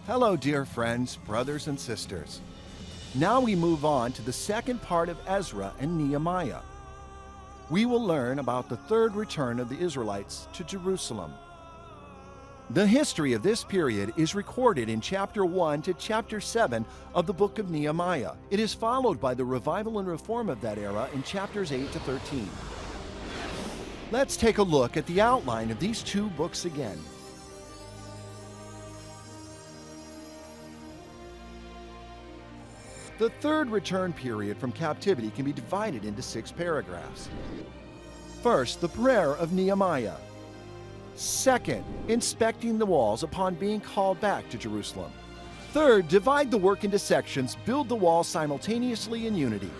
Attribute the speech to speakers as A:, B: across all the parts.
A: Hello, dear friends, brothers, and sisters. Now we move on to the second part of Ezra and Nehemiah. We will learn about the third return of the Israelites to Jerusalem. The history of this period is recorded in chapter 1 to chapter 7 of the book of Nehemiah. It is followed by the revival and reform of that era in chapters 8 to 13. Let's take a look at the outline of these two books again. The third return period from captivity can be divided into 6 paragraphs. First, the prayer of Nehemiah. Second, inspecting the walls upon being called back to Jerusalem. Third, divide the work into sections, build the walls simultaneously in unity.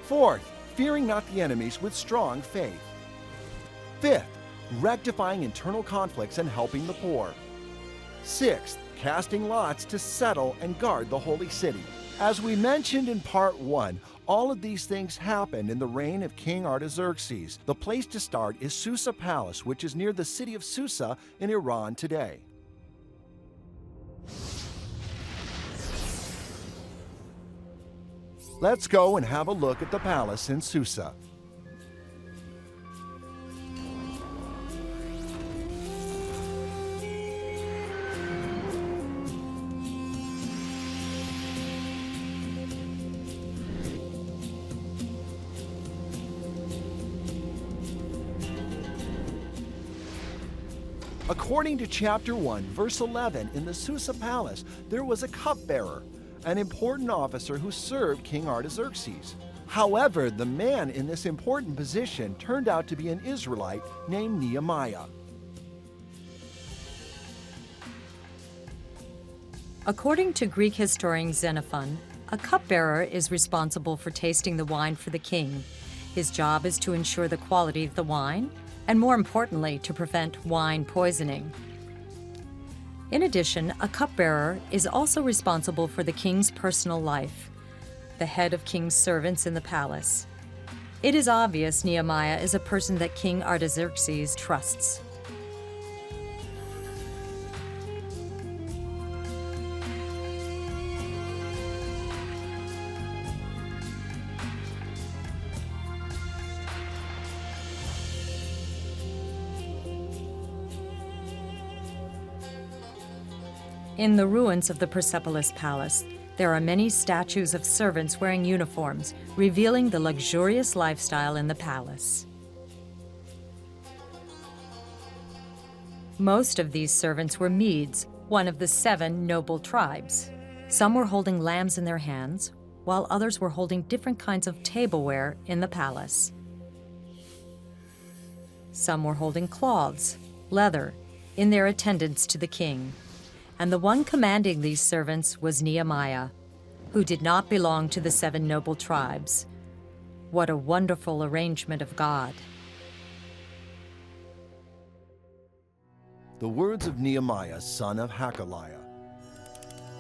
A: Fourth, fearing not the enemies with strong faith. Fifth, rectifying internal conflicts and helping the poor. Sixth, casting lots to settle and guard the holy city. As we mentioned in part 1, all of these things happened in the reign of King Artaxerxes. The place to start is Susa Palace, which is near the city of Susa in Iran today. Let's go and have a look at the palace in Susa. According to chapter 1, verse 11, in the Susa palace, there was a cupbearer, an important officer who served King Artaxerxes. However, the man in this important position turned out to be an Israelite named Nehemiah.
B: According to Greek historian Xenophon, a cupbearer is responsible for tasting the wine for the king. His job is to ensure the quality of the wine, and more importantly, to prevent wine poisoning. In addition, a cupbearer is also responsible for the king's personal life, the head of king's servants in the palace. It is obvious Nehemiah is a person that King Artaxerxes trusts. In the ruins of the Persepolis Palace, there are many statues of servants wearing uniforms, revealing the luxurious lifestyle in the palace. Most of these servants were Medes, one of the 7 noble tribes. Some were holding lambs in their hands, while others were holding different kinds of tableware in the palace. Some were holding cloths, leather, in their attendance to the king. And the one commanding these servants was Nehemiah, who did not belong to the 7 noble tribes. What a wonderful arrangement of God.
A: The words of Nehemiah, son of Hakaliah.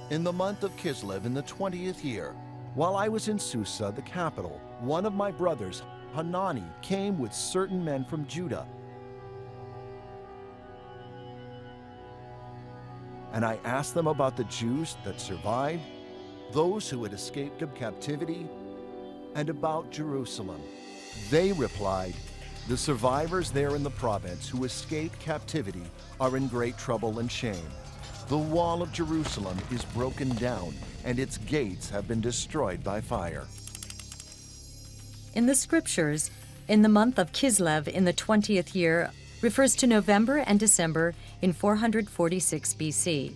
A: In the month of Kislev, in the 20th year, while I was in Susa, the capital, one of my brothers, Hanani, came with certain men from Judah. And I asked them about the Jews that survived, those who had escaped captivity, and about Jerusalem. They replied, "The survivors there in the province who escaped captivity are in great trouble and shame. The wall of Jerusalem is broken down, and its gates have been destroyed by fire."
B: In the scriptures, in the month of Kislev in the 20th year refers to November and December in 446 BC.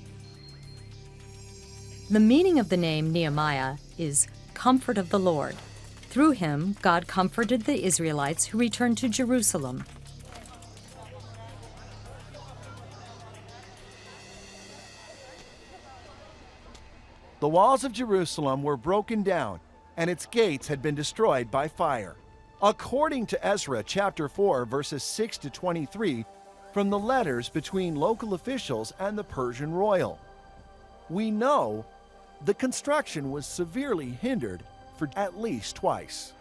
B: The meaning of the name Nehemiah is comfort of the Lord. Through him, God comforted the Israelites who returned to Jerusalem.
A: The walls of Jerusalem were broken down, and its gates had been destroyed by fire. According to Ezra chapter 4, verses 6 to 23, from the letters between local officials and the Persian royal, we know the construction was severely hindered for at least twice.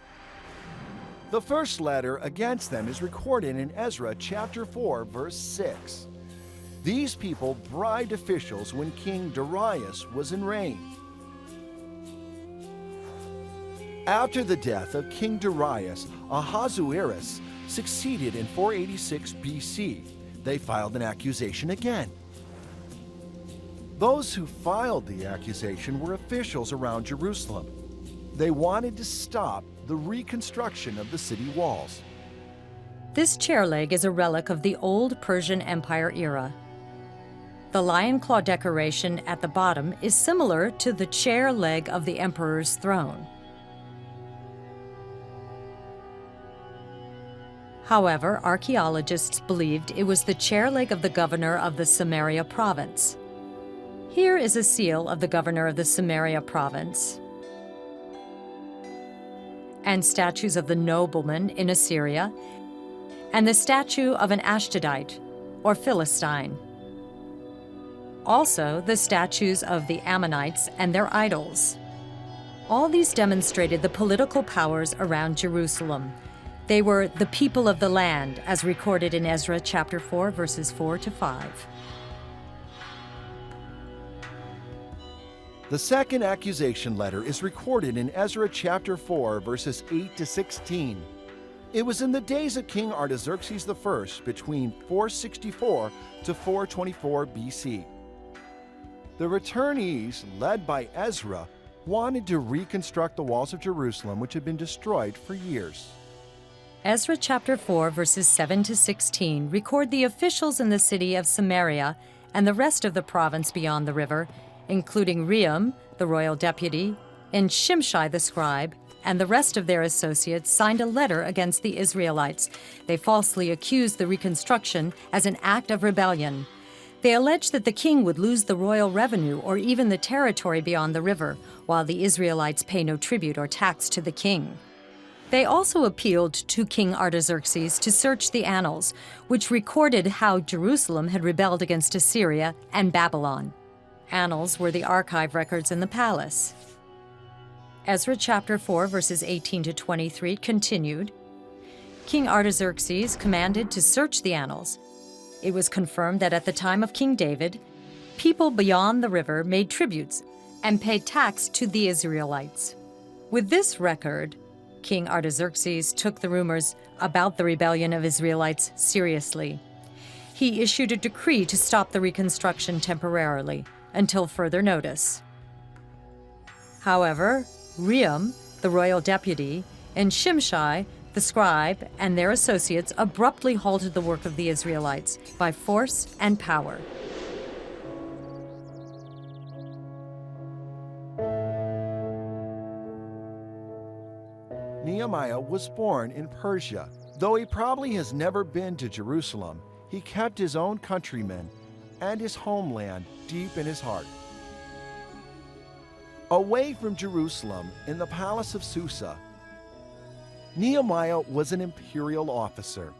A: The first letter against them is recorded in Ezra chapter 4, verse 6. These people bribed officials when King Darius was in reign. After the death of King Darius, Ahasuerus succeeded in 486 BC. They filed an accusation again. Those who filed the accusation were officials around Jerusalem. They wanted to stop the reconstruction of the city walls.
B: This chair leg is a relic of the old Persian Empire era. The lion claw decoration at the bottom is similar to the chair leg of the emperor's throne. However, archaeologists believed it was the chair leg of the governor of the Samaria province. Here is a seal of the governor of the Samaria province, and statues of the nobleman in Assyria, and the statue of an Ashdodite, or Philistine. Also, the statues of the Ammonites and their idols. All these demonstrated the political powers around Jerusalem. They were the people of the land, as recorded in Ezra chapter 4, verses 4 to 5.
A: The second accusation letter is recorded in Ezra chapter 4, verses 8 to 16. It was in the days of King Artaxerxes I, between 464 to 424 BC. The returnees, led by Ezra, wanted to reconstruct the walls of Jerusalem, which had been destroyed for years.
B: Ezra chapter 4, verses 7 to 16 record the officials in the city of Samaria and the rest of the province beyond the river, including Rehum, the royal deputy, and Shimshai the scribe, and the rest of their associates signed a letter against the Israelites. They falsely accused the reconstruction as an act of rebellion. They alleged that the king would lose the royal revenue or even the territory beyond the river, while the Israelites pay no tribute or tax to the king. They also appealed to King Artaxerxes to search the annals, which recorded how Jerusalem had rebelled against Assyria and Babylon. Annals were the archive records in the palace. Ezra chapter 4, verses 18 to 23 continued. King Artaxerxes commanded to search the annals. It was confirmed that at the time of King David, people beyond the river made tributes and paid tax to the Israelites. With this record, King Artaxerxes took the rumors about the rebellion of Israelites seriously. He issued a decree to stop the reconstruction temporarily until further notice. However, Rehum, the royal deputy, and Shimshai, the scribe, and their associates abruptly halted the work of the Israelites by force and power.
A: Nehemiah was born in Persia. Though he probably has never been to Jerusalem, he kept his own countrymen and his homeland deep in his heart. Away from Jerusalem, in the palace of Susa, Nehemiah was an imperial officer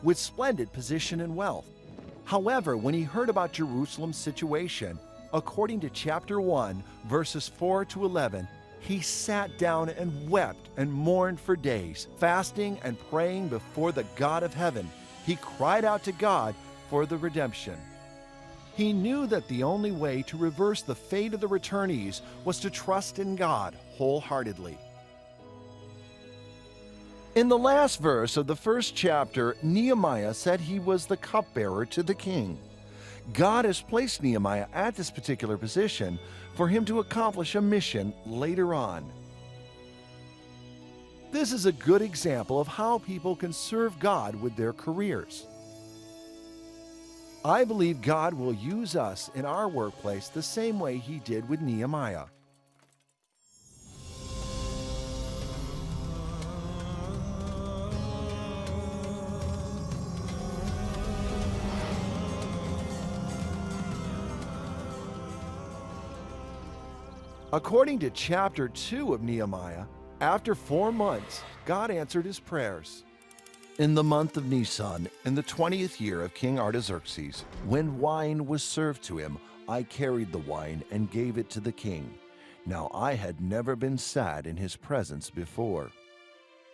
A: with splendid position and wealth. However, when he heard about Jerusalem's situation, according to chapter 1, verses 4 to 11, he sat down and wept and mourned for days, fasting and praying before the God of heaven. He cried out to God for the redemption. He knew that the only way to reverse the fate of the returnees was to trust in God wholeheartedly. In the last verse of the first chapter, Nehemiah said he was the cupbearer to the king. God has placed Nehemiah at this particular position for him to accomplish a mission later on. This is a good example of how people can serve God with their careers. I believe God will use us in our workplace the same way He did with Nehemiah. According to chapter 2 of Nehemiah, after 4 months, God answered his prayers. In the month of Nisan, in the 20th year of King Artaxerxes, when wine was served to him, I carried the wine and gave it to the king. Now I had never been sad in his presence before.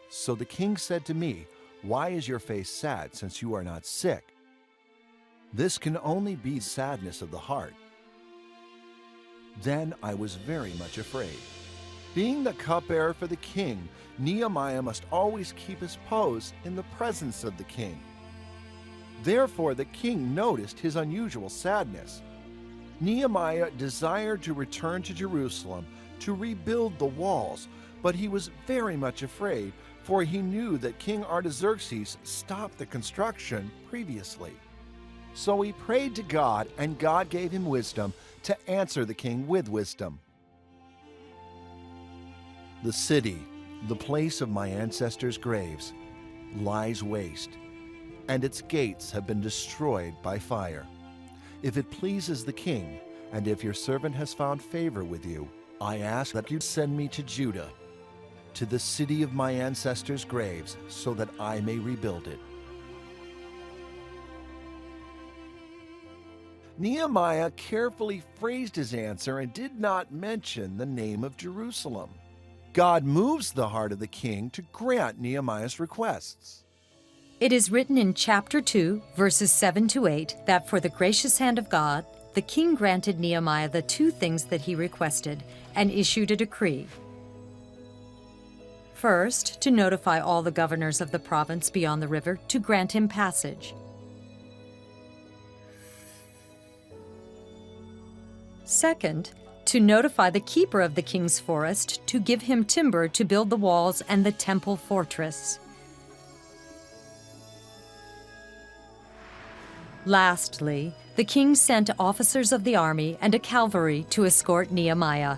A: So the king said to me, "Why is your face sad, since you are not sick?" This can only be sadness of the heart. Then I was very much afraid. Being the cupbearer for the king, Nehemiah must always keep his pose in the presence of the king. Therefore, the king noticed his unusual sadness. Nehemiah desired to return to Jerusalem to rebuild the walls, but he was very much afraid, for he knew that King Artaxerxes stopped the construction previously. So he prayed to God, and God gave him wisdom to answer the king with wisdom. The city, the place of my ancestors' graves, lies waste, and its gates have been destroyed by fire. If it pleases the king, and if your servant has found favor with you, I ask that you send me to Judah, to the city of my ancestors' graves, so that I may rebuild it. Nehemiah carefully phrased his answer and did not mention the name of Jerusalem. God moves the heart of the king to grant Nehemiah's requests.
B: It is written in chapter 2, verses 7 to 8, that for the gracious hand of God, the king granted Nehemiah the two things that he requested and issued a decree. First, to notify all the governors of the province beyond the river to grant him passage. Second, to notify the keeper of the king's forest to give him timber to build the walls and the temple fortress. Lastly, the king sent officers of the army and a cavalry to escort Nehemiah.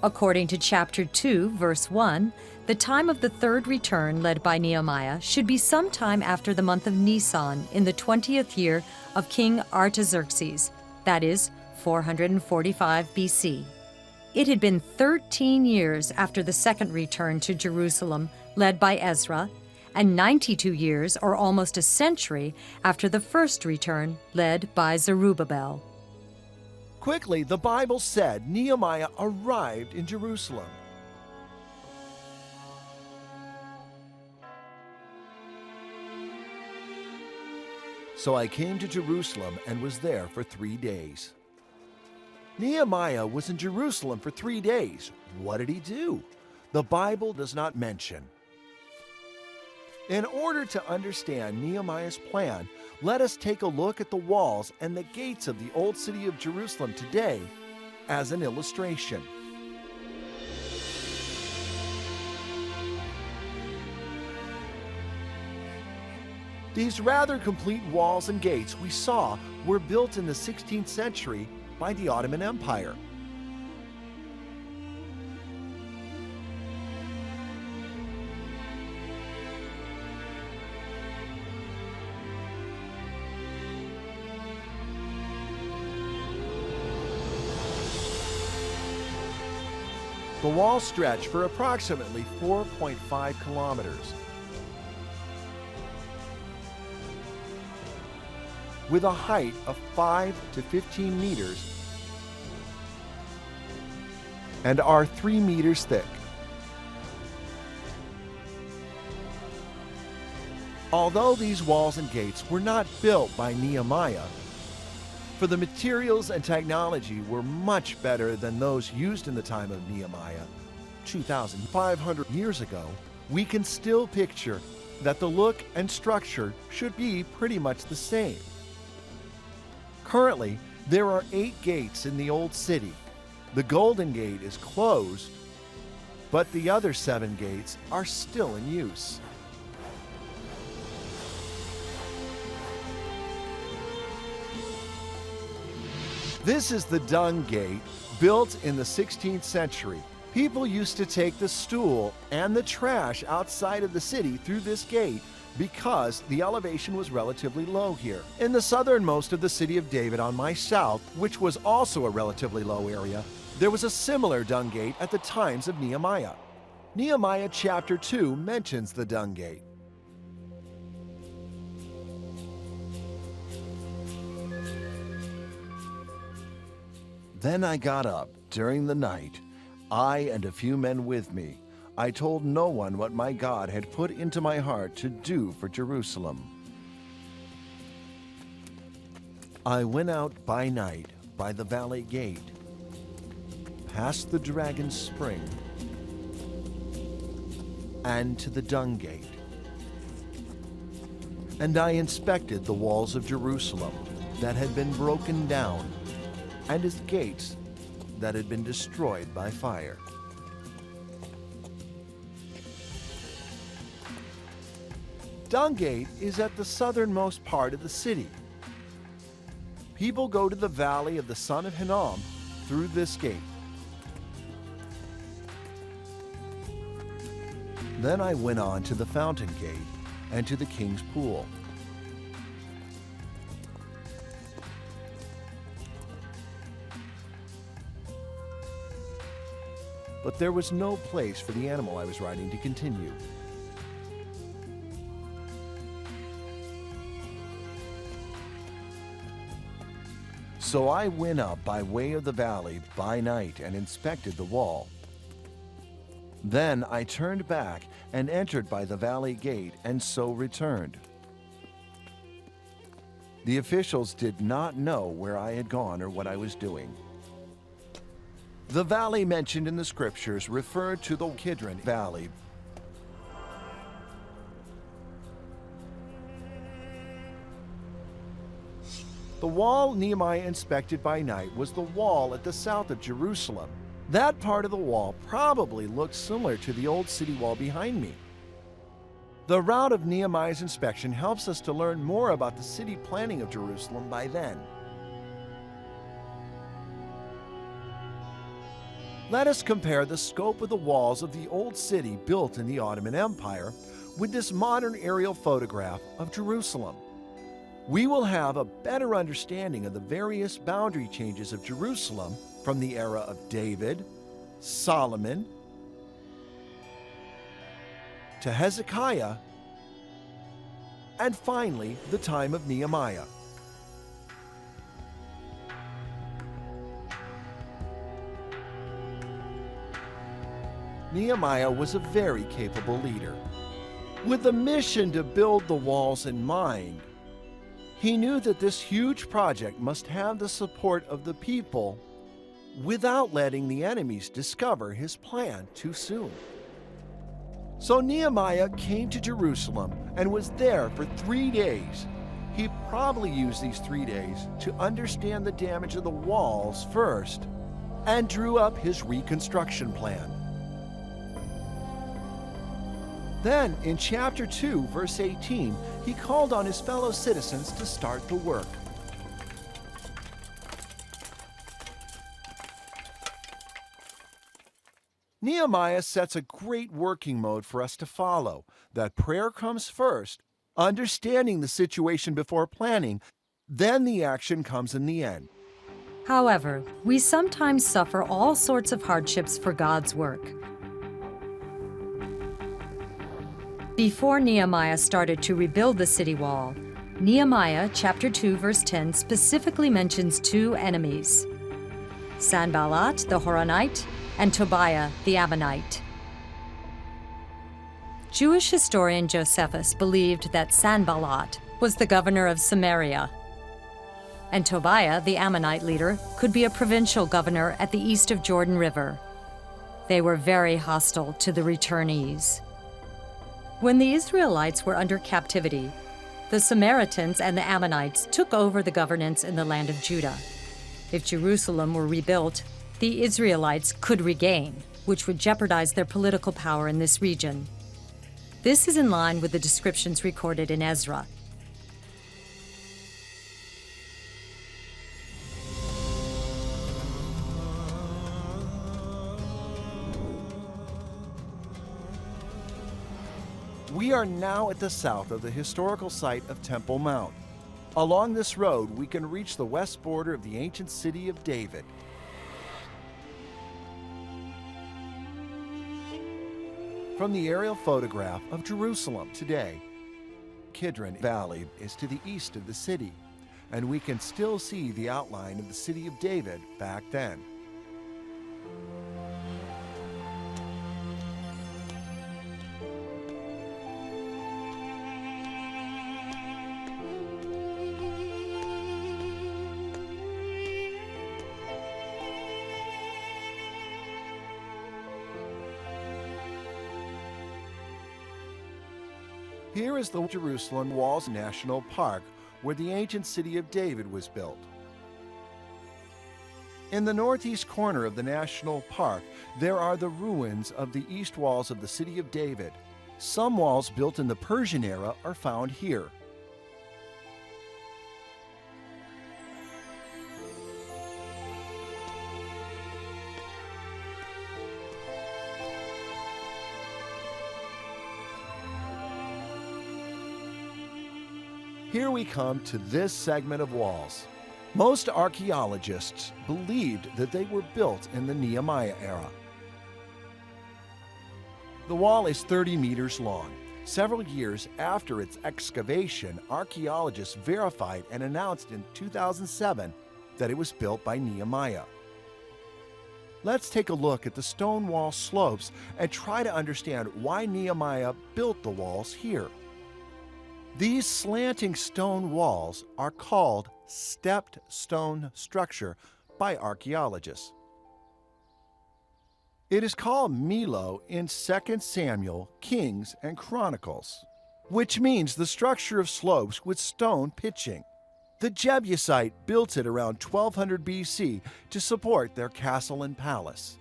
B: According to chapter 2, verse 1, the time of the third return led by Nehemiah should be sometime after the month of Nisan in the 20th year of King Artaxerxes, that is, 445 BC. It had been 13 years after the second return to Jerusalem, led by Ezra, and 92 years, or almost a century, after the first return, led by Zerubbabel.
A: Quickly, the Bible said Nehemiah arrived in Jerusalem. So I came to Jerusalem and was there for 3 days. Nehemiah was in Jerusalem for 3 days. What did he do? The Bible does not mention. In order to understand Nehemiah's plan, let us take a look at the walls and the gates of the old city of Jerusalem today as an illustration. These rather complete walls and gates we saw were built in the 16th century by the Ottoman Empire. The walls stretch for approximately 4.5 kilometers. With a height of 5 to 15 meters and are 3 meters thick. Although these walls and gates were not built by Nehemiah, for the materials and technology were much better than those used in the time of Nehemiah, 2,500 years ago, we can still picture that the look and structure should be pretty much the same. Currently, there are 8 gates in the old city. The Golden Gate is closed, but the other 7 gates are still in use. This is the Dung Gate, built in the 16th century. People used to take the stool and the trash outside of the city through this gate because the elevation was relatively low here. In the southernmost of the city of David on my south, which was also a relatively low area, there was a similar dung gate at the times of Nehemiah. Nehemiah chapter 2 mentions the dung gate. Then I got up during the night, I and a few men with me, I told no one what my God had put into my heart to do for Jerusalem. I went out by night by the valley gate, past the Dragon's Spring, and to the Dung Gate. And I inspected the walls of Jerusalem that had been broken down, and its gates that had been destroyed by fire. Dung Gate is at the southernmost part of the city. People go to the valley of the son of Hinnom through this gate. Then I went on to the fountain gate and to the king's pool. But there was no place for the animal I was riding to continue. So I went up by way of the valley by night and inspected the wall. Then I turned back and entered by the valley gate, and so returned. The officials did not know where I had gone or what I was doing. The valley mentioned in the scriptures referred to the Kidron Valley. The wall Nehemiah inspected by night was the wall at the south of Jerusalem. That part of the wall probably looked similar to the old city wall behind me. The route of Nehemiah's inspection helps us to learn more about the city planning of Jerusalem by then. Let us compare the scope of the walls of the old city built in the Ottoman Empire with this modern aerial photograph of Jerusalem. We will have a better understanding of the various boundary changes of Jerusalem from the era of David, Solomon, to Hezekiah, and finally the time of Nehemiah. Nehemiah was a very capable leader. With the mission to build the walls in mind, he knew that this huge project must have the support of the people without letting the enemies discover his plan too soon. So Nehemiah came to Jerusalem and was there for 3 days. He probably used these 3 days to understand the damage of the walls first and drew up his reconstruction plan. Then, in chapter 2, verse 18, he called on his fellow citizens to start the work. Nehemiah sets a great working mode for us to follow, that prayer comes first, understanding the situation before planning, then the action comes in the end.
B: However, we sometimes suffer all sorts of hardships for God's work. Before Nehemiah started to rebuild the city wall, Nehemiah chapter 2 verse 10 specifically mentions 2 enemies, Sanballat the Horonite and Tobiah the Ammonite. Jewish historian Josephus believed that Sanballat was the governor of Samaria, and Tobiah, the Ammonite leader, could be a provincial governor at the east of Jordan River. They were very hostile to the returnees. When the Israelites were under captivity, the Samaritans and the Ammonites took over the governance in the land of Judah. If Jerusalem were rebuilt, the Israelites could regain, which would jeopardize their political power in this region. This is in line with the descriptions recorded in Ezra.
A: We are now at the south of the historical site of Temple Mount. Along this road, we can reach the west border of the ancient city of David. From the aerial photograph of Jerusalem today, Kidron Valley is to the east of the city, and we can still see the outline of the city of David back then. Here is the Jerusalem Walls National Park, where the ancient city of David was built. In the northeast corner of the national park, there are the ruins of the east walls of the city of David. Some walls built in the Persian era are found here. Here we come to this segment of walls. Most archaeologists believed that they were built in the Nehemiah era. The wall is 30 meters long. Several years after its excavation, archaeologists verified and announced in 2007 that it was built by Nehemiah. Let's take a look at the stone wall slopes and try to understand why Nehemiah built the walls here. These slanting stone walls are called stepped stone structure by archaeologists. It is called Milo in 2 Samuel, Kings, and Chronicles, which means the structure of slopes with stone pitching. The Jebusite built it around 1200 BC to support their castle and palace.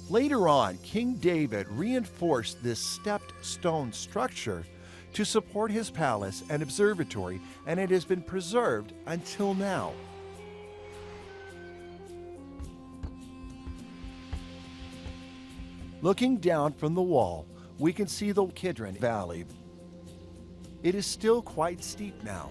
A: Later on, King David reinforced this stepped stone structure to support his palace and observatory, and it has been preserved until now. Looking down from the wall, we can see the Kidron Valley. It is still quite steep now.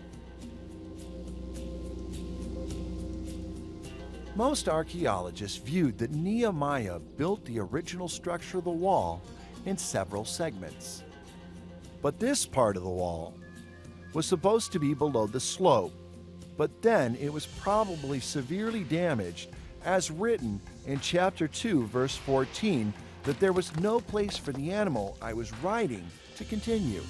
A: Most archaeologists viewed that Nehemiah built the original structure of the wall in several segments. But this part of the wall was supposed to be below the slope, but then it was probably severely damaged, as written in chapter 2, verse 14, that there was no place for the animal I was riding to continue.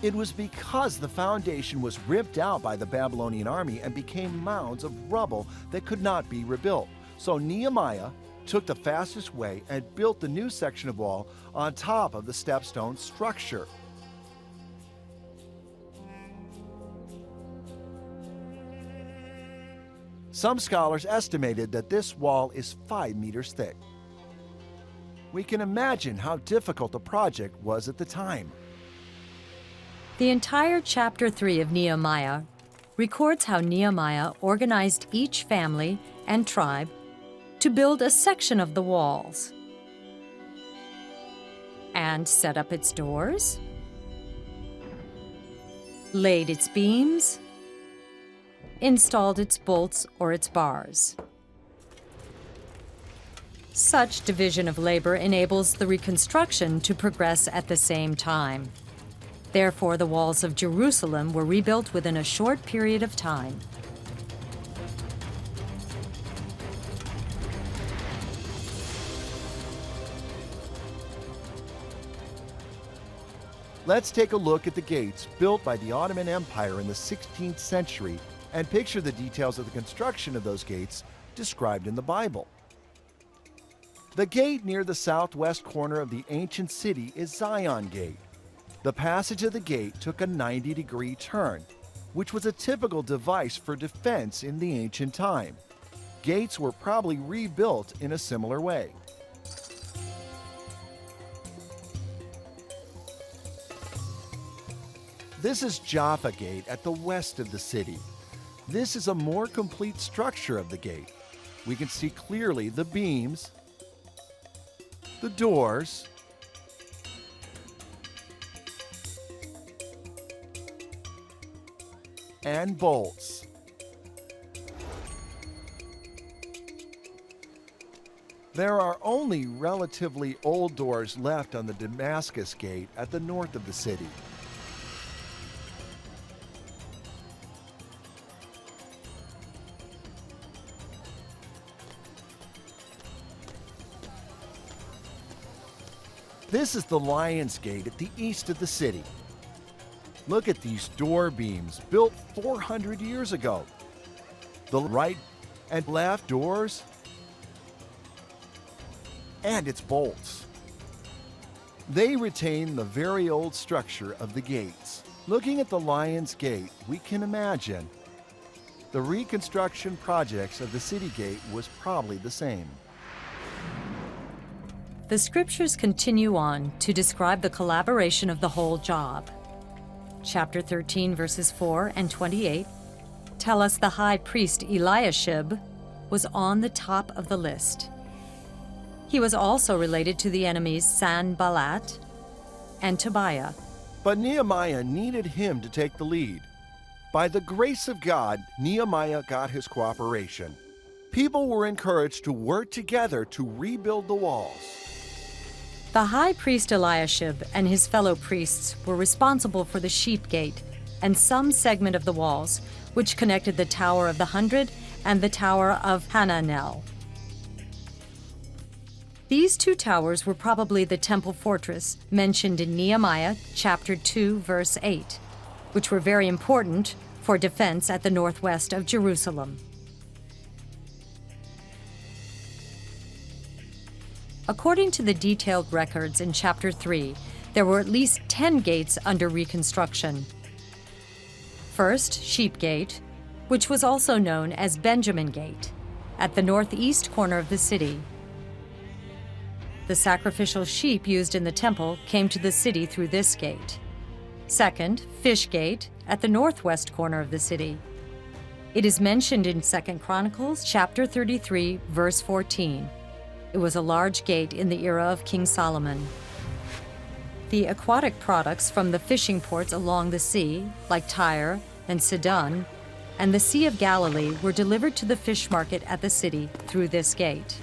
A: It was because the foundation was ripped out by the Babylonian army and became mounds of rubble that could not be rebuilt. So Nehemiah took the fastest way and built the new section of wall on top of the stepstone structure. Some scholars estimated that this wall is 5 meters thick. We can imagine how difficult the project was at the time.
B: The entire chapter 3 of Nehemiah records how Nehemiah organized each family and tribe to build a section of the walls and set up its doors, laid its beams, installed its bolts or its bars. Such division of labor enables the reconstruction to progress at the same time. Therefore, the walls of Jerusalem were rebuilt within a short period of time.
A: Let's take a look at the gates built by the Ottoman Empire in the 16th century and picture the details of the construction of those gates described in the Bible. The gate near the southwest corner of the ancient city is Zion Gate. The passage of the gate took a 90-degree turn, which was a typical device for defense in the ancient time. Gates were probably rebuilt in a similar way. This is Jaffa Gate at the west of the city. This is a more complete structure of the gate. We can see clearly the beams, the doors, and bolts. There are only relatively old doors left on the Damascus Gate at the north of the city. This is the Lion's Gate at the east of the city. Look at these door beams built 400 years ago. The right and left doors and its bolts. They retain the very old structure of the gates. Looking at the Lion's Gate, we can imagine the reconstruction projects of the city gate was probably the same.
B: The scriptures continue on to describe the collaboration of the whole job. Chapter 13, verses 4 and 28 tell us the high priest Eliashib was on the top of the list. He was also related to the enemies Sanballat and Tobiah.
A: But Nehemiah needed him to take the lead. By the grace of God, Nehemiah got his cooperation. People were encouraged to work together to rebuild the walls.
B: The high priest Eliashib and his fellow priests were responsible for the sheep gate and some segment of the walls, which connected the Tower of the Hundred and the Tower of Hananel. These two towers were probably the temple fortress mentioned in Nehemiah chapter 2, verse 8, which were very important for defense at the northwest of Jerusalem. According to the detailed records in chapter 3, there were at least 10 gates under reconstruction. First, Sheep Gate, which was also known as Benjamin Gate, at the northeast corner of the city. The sacrificial sheep used in the temple came to the city through this gate. Second, Fish Gate, at the northwest corner of the city. It is mentioned in 2 Chronicles chapter 33, verse 14. It was a large gate in the era of King Solomon. The aquatic products from the fishing ports along the sea, like Tyre and Sidon, and the Sea of Galilee were delivered to the fish market at the city through this gate.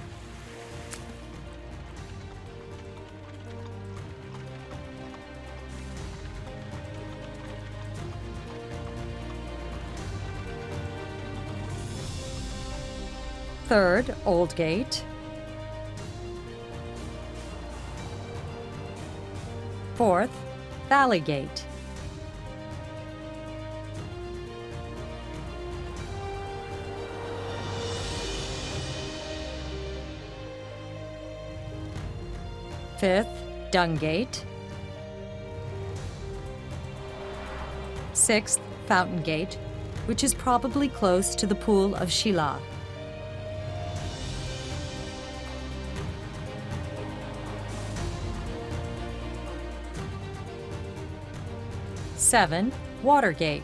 B: Third, Old Gate. Fourth, Valley Gate. Fifth, Dung Gate. Sixth, Fountain Gate, which is probably close to the Pool of Shiloh. Seven, Watergate,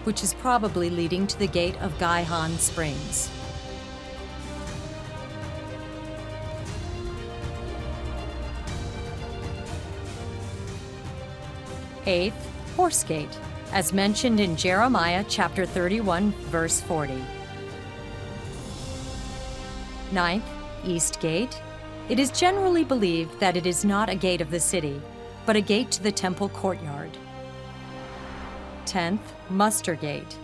B: which is probably leading to the gate of Gihon Springs. Eighth, Horse Gate, as mentioned in Jeremiah chapter 31, verse 40. Ninth, East Gate. It is generally believed that it is not a gate of the city, but a gate to the temple courtyard. 10th, Muster Gate.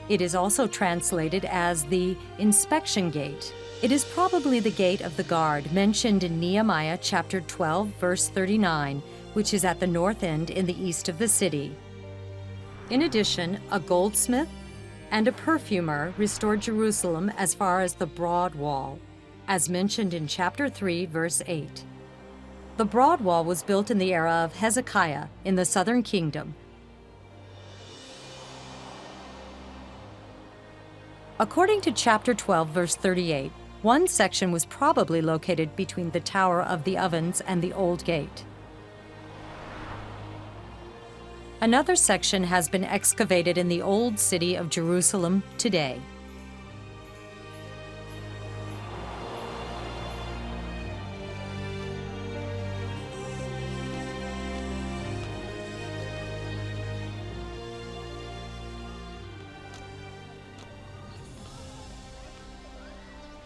B: It is also translated as the Inspection Gate. It is probably the gate of the guard mentioned in Nehemiah chapter 12, verse 39, which is at the north end in the east of the city. In addition, a goldsmith and a perfumer restored Jerusalem as far as the Broad Wall, as mentioned in chapter 3, verse 8. The Broad Wall was built in the era of Hezekiah in the southern kingdom. According to chapter 12, verse 38, one section was probably located between the Tower of the Ovens and the Old Gate. Another section has been excavated in the old city of Jerusalem today.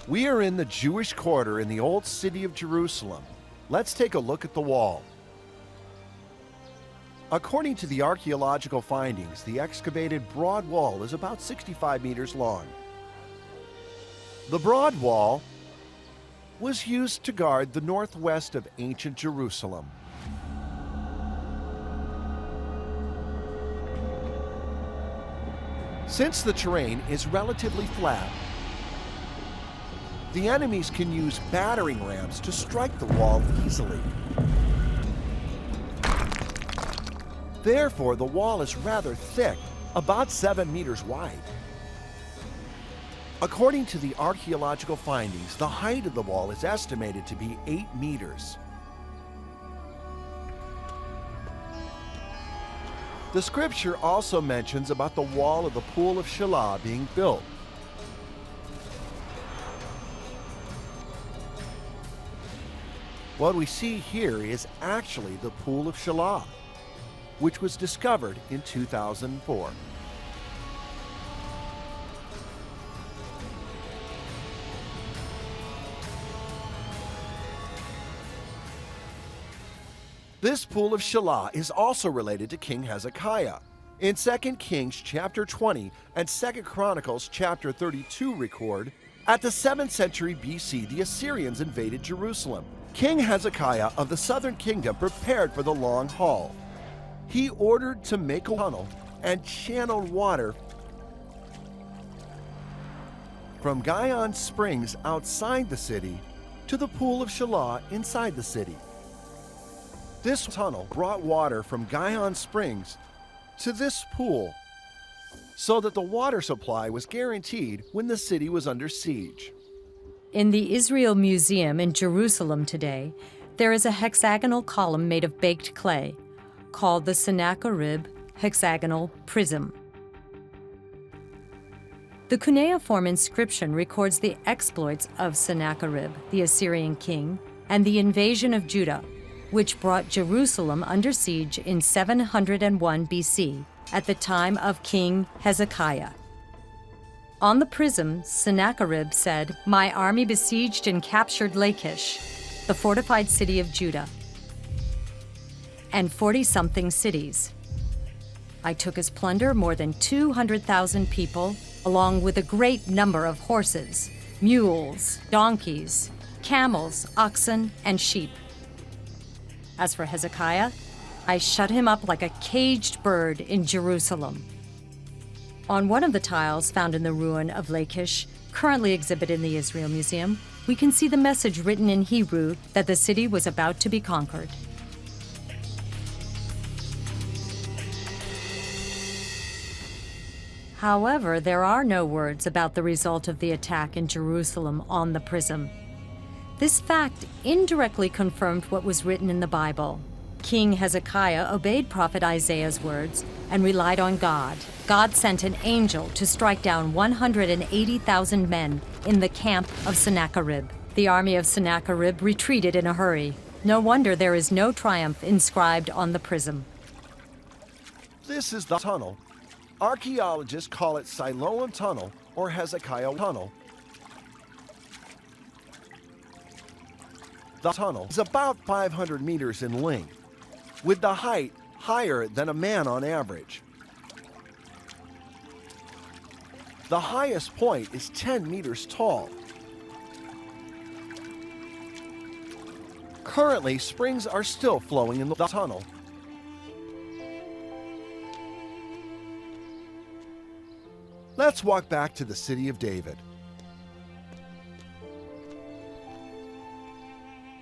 A: We are in the Jewish quarter in the old city of Jerusalem. Let's take a look at the wall. According to the archaeological findings, the excavated Broad Wall is about 65 meters long. The Broad Wall was used to guard the northwest of ancient Jerusalem. Since the terrain is relatively flat, the enemies can use battering rams to strike the wall easily. Therefore, the wall is rather thick, about 7 meters wide. According to the archaeological findings, the height of the wall is estimated to be 8 meters. The scripture also mentions about the wall of the pool of Shiloh being built. What we see here is actually the pool of Shiloh, which was discovered in 2004. This pool of Shiloh is also related to King Hezekiah. In 2 Kings chapter 20 and 2 Chronicles chapter 32 record, at the 7th century BC, the Assyrians invaded Jerusalem. King Hezekiah of the southern kingdom prepared for the long haul. He ordered to make a tunnel and channeled water from Gihon Springs outside the city to the pool of Shiloh inside the city. This tunnel brought water from Gihon Springs to this pool so that the water supply was guaranteed when the city was under siege.
B: In the Israel Museum in Jerusalem today, there is a hexagonal column made of baked clay called the Sennacherib hexagonal prism. The cuneiform inscription records the exploits of Sennacherib, the Assyrian king, and the invasion of Judah, which brought Jerusalem under siege in 701 BC at the time of King Hezekiah. On the prism, Sennacherib said, "My army besieged and captured Lachish, the fortified city of Judah, and 40-something cities. I took as plunder more than 200,000 people, along with a great number of horses, mules, donkeys, camels, oxen, and sheep. As for Hezekiah, I shut him up like a caged bird in Jerusalem." On one of the tiles found in the ruin of Lachish, currently exhibited in the Israel Museum, we can see the message written in Hebrew that the city was about to be conquered. However, there are no words about the result of the attack in Jerusalem on the prism. This fact indirectly confirmed what was written in the Bible. King Hezekiah obeyed prophet Isaiah's words and relied on God. God sent an angel to strike down 180,000 men in the camp of Sennacherib. The army of Sennacherib retreated in a hurry. No wonder there is no triumph inscribed on the prism.
A: This is the tunnel. Archaeologists call it Siloam Tunnel or Hezekiah Tunnel. The tunnel is about 500 meters in length, with the height higher than a man on average. The highest point is 10 meters tall. Currently, springs are still flowing in the tunnel. Let's walk back to the city of David.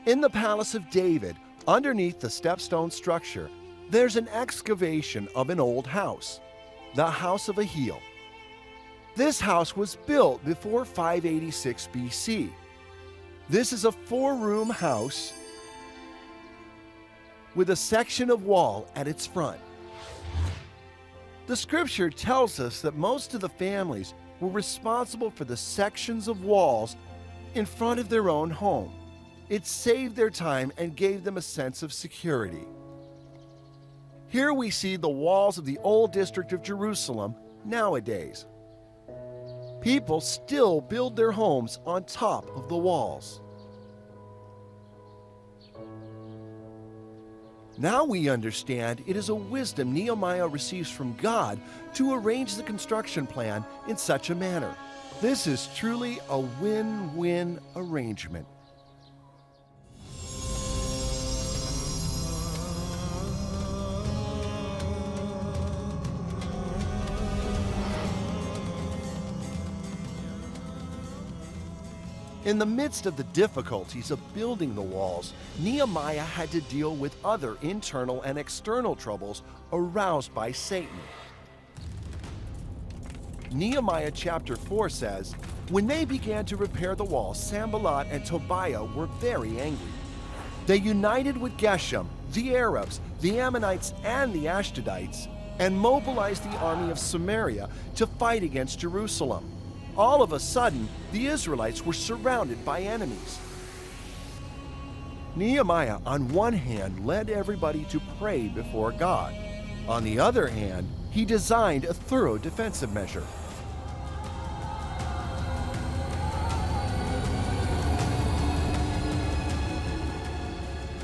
A: In the palace of David, underneath the stepstone structure, there's an excavation of an old house, the House of a Heel. This house was built before 586 BC. This is a 4-room house with a section of wall at its front. The scripture tells us that most of the families were responsible for the sections of walls in front of their own home. It saved their time and gave them a sense of security. Here we see the walls of the old district of Jerusalem nowadays. People still build their homes on top of the walls. Now we understand it is a wisdom Nehemiah receives from God to arrange the construction plan in such a manner. This is truly a win-win arrangement. In the midst of the difficulties of building the walls, Nehemiah had to deal with other internal and external troubles aroused by Satan. Nehemiah chapter 4 says, "When they began to repair the wall, Sanballat and Tobiah were very angry. They united with Geshem, the Arabs, the Ammonites, and the Ashdodites, and mobilized the army of Samaria to fight against Jerusalem. All of a sudden, the Israelites were surrounded by enemies." Nehemiah, on one hand, led everybody to pray before God. On the other hand, he designed a thorough defensive measure.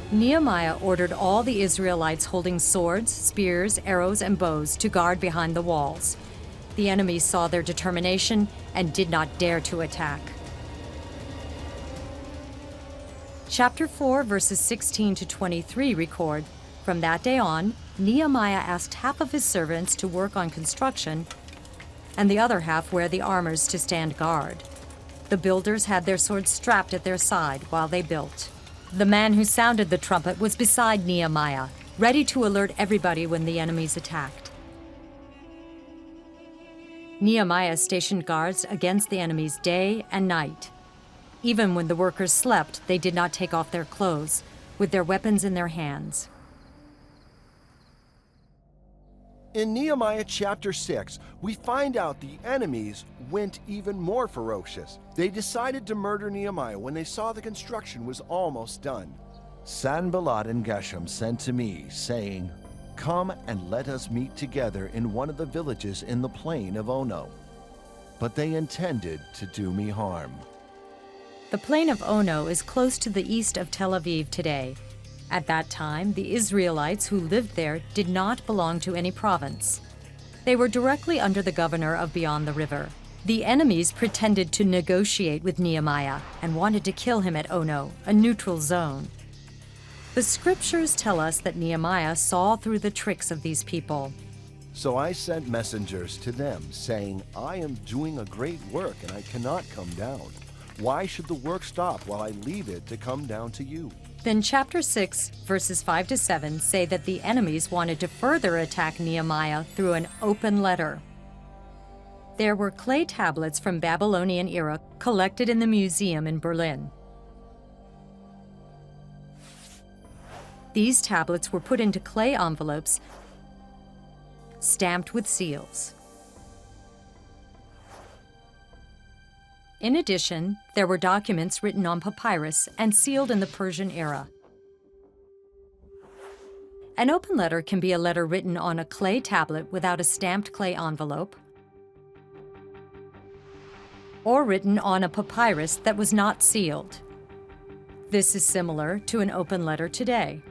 B: Nehemiah ordered all the Israelites holding swords, spears, arrows, and bows to guard behind the walls. The enemies saw their determination and did not dare to attack. Chapter 4, verses 16 to 23 record, "From that day on, Nehemiah asked half of his servants to work on construction, and the other half wear the armors to stand guard. The builders had their swords strapped at their side while they built. The man who sounded the trumpet was beside Nehemiah, ready to alert everybody when the enemies attacked." Nehemiah stationed guards against the enemies day and night. Even when the workers slept, they did not take off their clothes, with their weapons in their hands.
A: In Nehemiah chapter 6, we find out the enemies went even more ferocious. They decided to murder Nehemiah when they saw the construction was almost done. "Sanballat and Geshem sent to me, saying, 'Come and let us meet together in one of the villages in the plain of Ono.' But they intended to do me harm."
B: The plain of Ono is close to the east of Tel Aviv today. At that time, the Israelites who lived there did not belong to any province. They were directly under the governor of beyond the river. The enemies pretended to negotiate with Nehemiah and wanted to kill him at Ono, a neutral zone. The scriptures tell us that Nehemiah saw through the tricks of these people.
A: "So I sent messengers to them, saying, 'I am doing a great work and I cannot come down. Why should the work stop while I leave it to come down to you?'"
B: Then chapter 6, verses 5 to 7 say that the enemies wanted to further attack Nehemiah through an open letter. There were clay tablets from Babylonian era collected in the museum in Berlin. These tablets were put into clay envelopes stamped with seals. In addition, there were documents written on papyrus and sealed in the Persian era. An open letter can be a letter written on a clay tablet without a stamped clay envelope, or written on a papyrus that was not sealed. This is similar to an open letter today.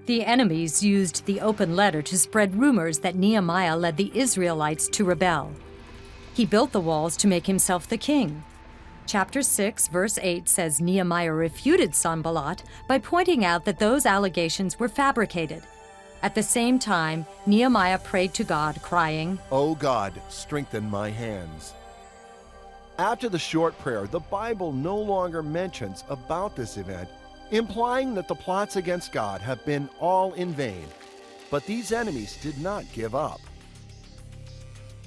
B: The enemies used the open letter to spread rumors that Nehemiah led the Israelites to rebel. He built the walls to make himself the king. Chapter 6, verse 8 says Nehemiah refuted Sanballat by pointing out that those allegations were fabricated. At the same time, Nehemiah prayed to God, crying,
A: "O God, strengthen my hands." After the short prayer, the Bible no longer mentions about this event, implying that the plots against God have been all in vain. But these enemies did not give up.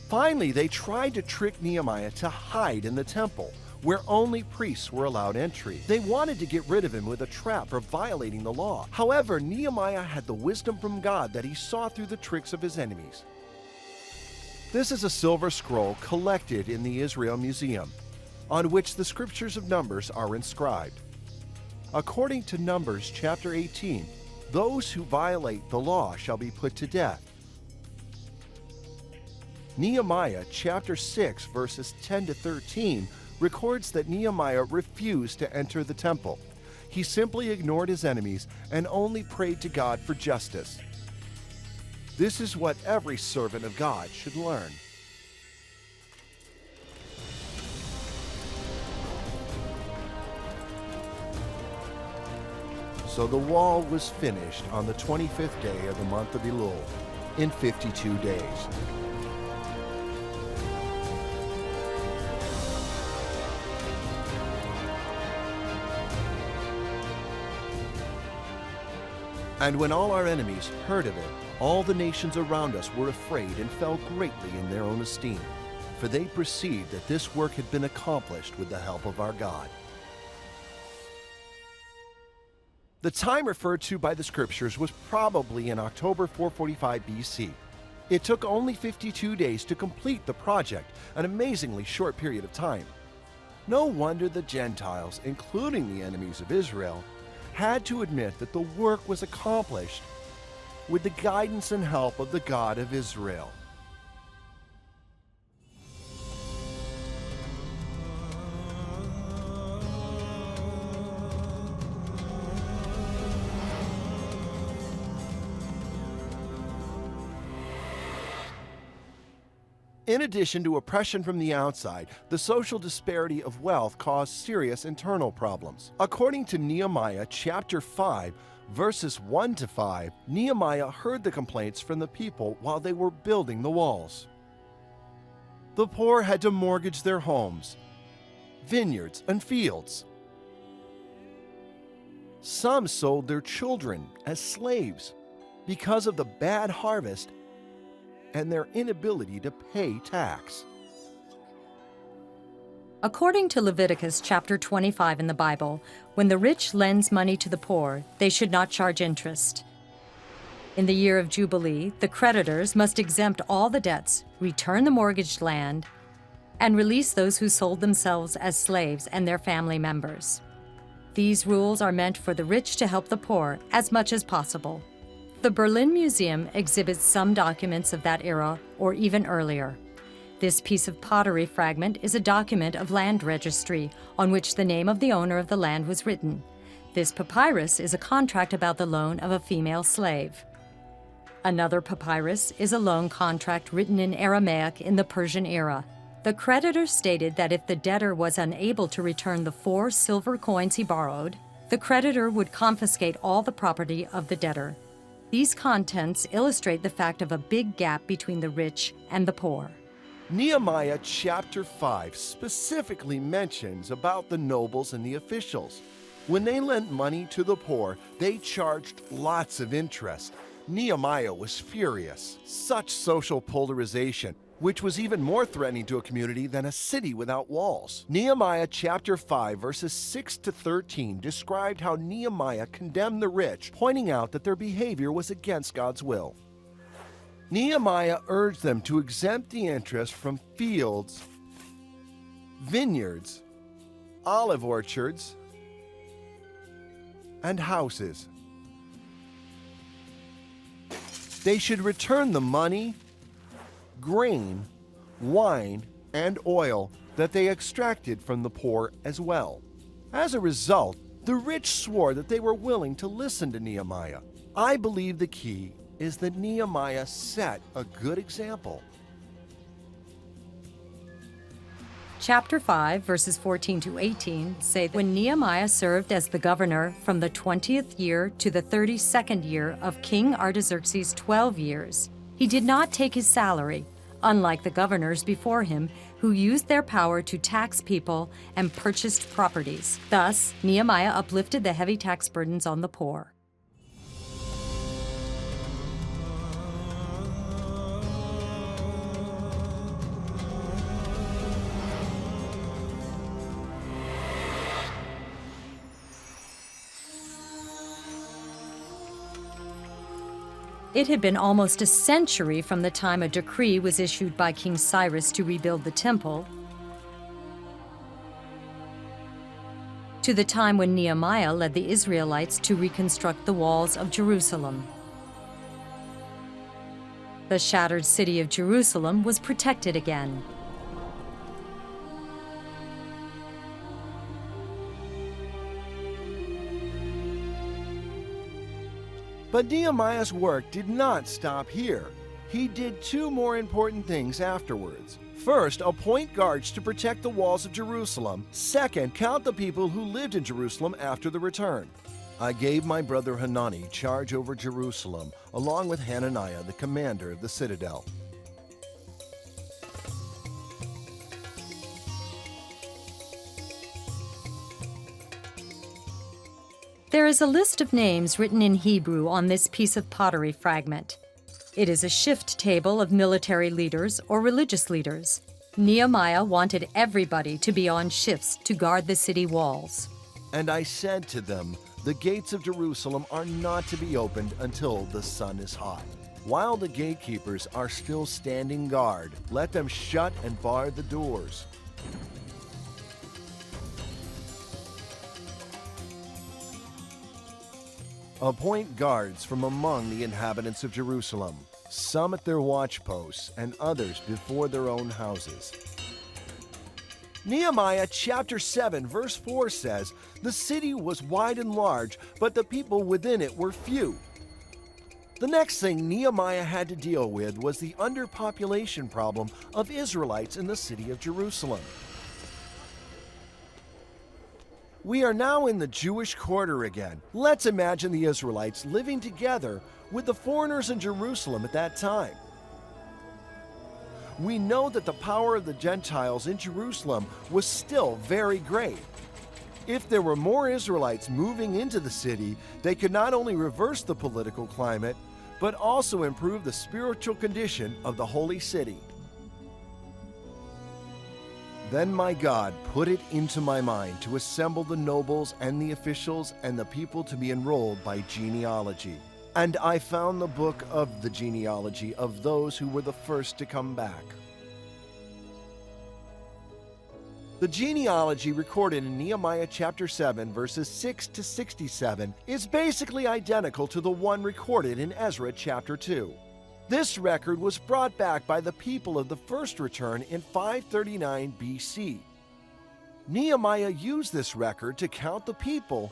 A: Finally, they tried to trick Nehemiah to hide in the temple, where only priests were allowed entry. They wanted to get rid of him with a trap for violating the law. However, Nehemiah had the wisdom from God that he saw through the tricks of his enemies. This is a silver scroll collected in the Israel Museum, on which the scriptures of Numbers are inscribed. According to Numbers chapter 18, those who violate the law shall be put to death. Nehemiah chapter 6 verses 10 to 13 records that Nehemiah refused to enter the temple. He simply ignored his enemies and only prayed to God for justice. This is what every servant of God should learn. So the wall was finished on the 25th day of the month of Elul, in 52 days. And when all our enemies heard of it, all the nations around us were afraid and fell greatly in their own esteem, for they perceived that this work had been accomplished with the help of our God. The time referred to by the scriptures was probably in October 445 BC. It took only 52 days to complete the project, an amazingly short period of time. No wonder the Gentiles, including the enemies of Israel, had to admit that the work was accomplished with the guidance and help of the God of Israel. In addition to oppression from the outside, the social disparity of wealth caused serious internal problems. According to Nehemiah chapter 5, verses 1 to 5, Nehemiah heard the complaints from the people while they were building the walls. The poor had to mortgage their homes, vineyards, and fields. Some sold their children as slaves because of the bad harvest and their inability to pay tax.
B: According to Leviticus chapter 25 in the Bible, when the rich lends money to the poor, they should not charge interest. In the year of Jubilee, the creditors must exempt all the debts, return the mortgaged land, and release those who sold themselves as slaves and their family members. These rules are meant for the rich to help the poor as much as possible. The Berlin Museum exhibits some documents of that era or even earlier. This piece of pottery fragment is a document of land registry on which the name of the owner of the land was written. This papyrus is a contract about the loan of a female slave. Another papyrus is a loan contract written in Aramaic in the Persian era. The creditor stated that if the debtor was unable to return the 4 silver coins he borrowed, the creditor would confiscate all the property of the debtor. These contents illustrate the fact of a big gap between the rich and the poor.
A: Nehemiah chapter 5 specifically mentions about the nobles and the officials. When they lent money to the poor, they charged lots of interest. Nehemiah was furious. Such social polarization, which was even more threatening to a community than a city without walls. Nehemiah chapter 5 verses 6 to 13 described how Nehemiah condemned the rich, pointing out that their behavior was against God's will. Nehemiah urged them to exempt the interest from fields, vineyards, olive orchards, and houses. They should return the money, grain, wine, and oil that they extracted from the poor as well. As a result, the rich swore that they were willing to listen to Nehemiah. I believe the key is that Nehemiah set a good example.
B: Chapter 5, verses 14 to 18 say that when Nehemiah served as the governor from the 20th year to the 32nd year of King Artaxerxes' 12 years, he did not take his salary, unlike the governors before him, who used their power to tax people and purchased properties. Thus, Nehemiah uplifted the heavy tax burdens on the poor. It had been almost a century from the time a decree was issued by King Cyrus to rebuild the temple to the time when Nehemiah led the Israelites to reconstruct the walls of Jerusalem. The shattered city of Jerusalem was protected again.
A: But Nehemiah's work did not stop here. He did 2 more important things afterwards. First, appoint guards to protect the walls of Jerusalem. Second, count the people who lived in Jerusalem after the return. I gave my brother Hanani charge over Jerusalem, along with Hananiah, the commander of the citadel.
B: There is a list of names written in Hebrew on this piece of pottery fragment. It is a shift table of military leaders or religious leaders. Nehemiah wanted everybody to be on shifts to guard the city walls.
A: And I said to them, the gates of Jerusalem are not to be opened until the sun is hot. While the gatekeepers are still standing guard, let them shut and bar the doors. Appoint guards from among the inhabitants of Jerusalem, some at their watchposts and others before their own houses. Nehemiah chapter 7 verse 4 says, "The city was wide and large, but the people within it were few." The next thing Nehemiah had to deal with was the underpopulation problem of Israelites in the city of Jerusalem. We are now in the Jewish quarter again. Let's imagine the Israelites living together with the foreigners in Jerusalem at that time. We know that the power of the Gentiles in Jerusalem was still very great. If there were more Israelites moving into the city, they could not only reverse the political climate, but also improve the spiritual condition of the holy city. Then my God put it into my mind to assemble the nobles and the officials and the people to be enrolled by genealogy. And I found the book of the genealogy of those who were the first to come back. The genealogy recorded in Nehemiah chapter 7 verses 6 to 67 is basically identical to the one recorded in Ezra chapter 2. This record was brought back by the people of the first return in 539 BC. Nehemiah used this record to count the people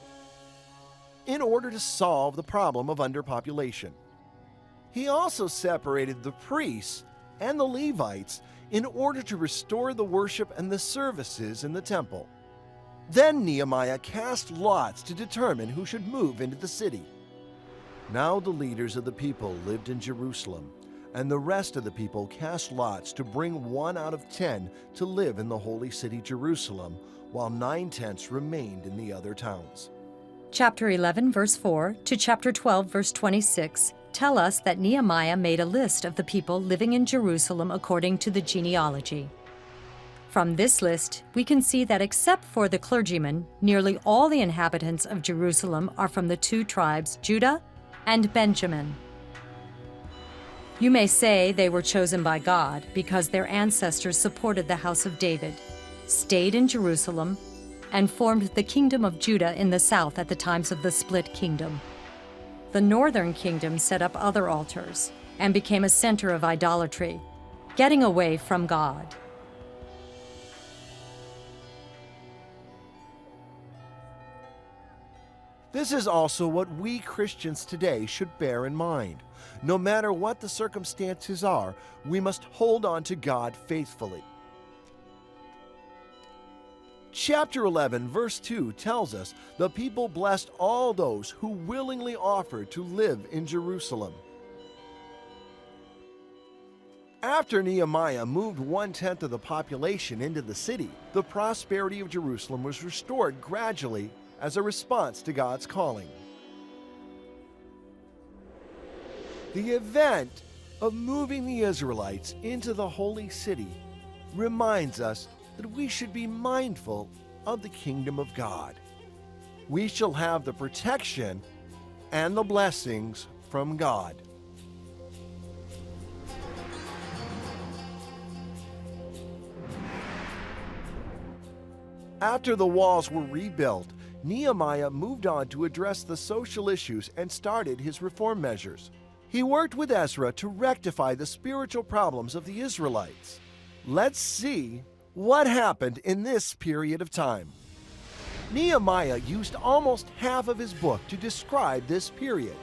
A: in order to solve the problem of underpopulation. He also separated the priests and the Levites in order to restore the worship and the services in the temple. Then Nehemiah cast lots to determine who should move into the city. Now the leaders of the people lived in Jerusalem, and the rest of the people cast lots to bring 1 out of 10 to live in the holy city Jerusalem, while 9/10 remained in the other towns.
B: Chapter 11, verse 4 to chapter 12, verse 26 tell us that Nehemiah made a list of the people living in Jerusalem according to the genealogy. From this list, we can see that except for the clergymen, nearly all the inhabitants of Jerusalem are from the 2 tribes, Judah and Benjamin. You may say they were chosen by God because their ancestors supported the house of David, stayed in Jerusalem, and formed the kingdom of Judah in the south at the times of the split kingdom. The northern kingdom set up other altars and became a center of idolatry, getting away from God.
A: This is also what we Christians today should bear in mind. No matter what the circumstances are, we must hold on to God faithfully. Chapter 11, verse 2 tells us the people blessed all those who willingly offered to live in Jerusalem. After Nehemiah moved 1/10 of the population into the city, the prosperity of Jerusalem was restored gradually as a response to God's calling. The event of moving the Israelites into the holy city reminds us that we should be mindful of the kingdom of God. We shall have the protection and the blessings from God. After the walls were rebuilt, Nehemiah moved on to address the social issues and started his reform measures. He worked with Ezra to rectify the spiritual problems of the Israelites. Let's see what happened in this period of time. Nehemiah used almost half of his book to describe this period.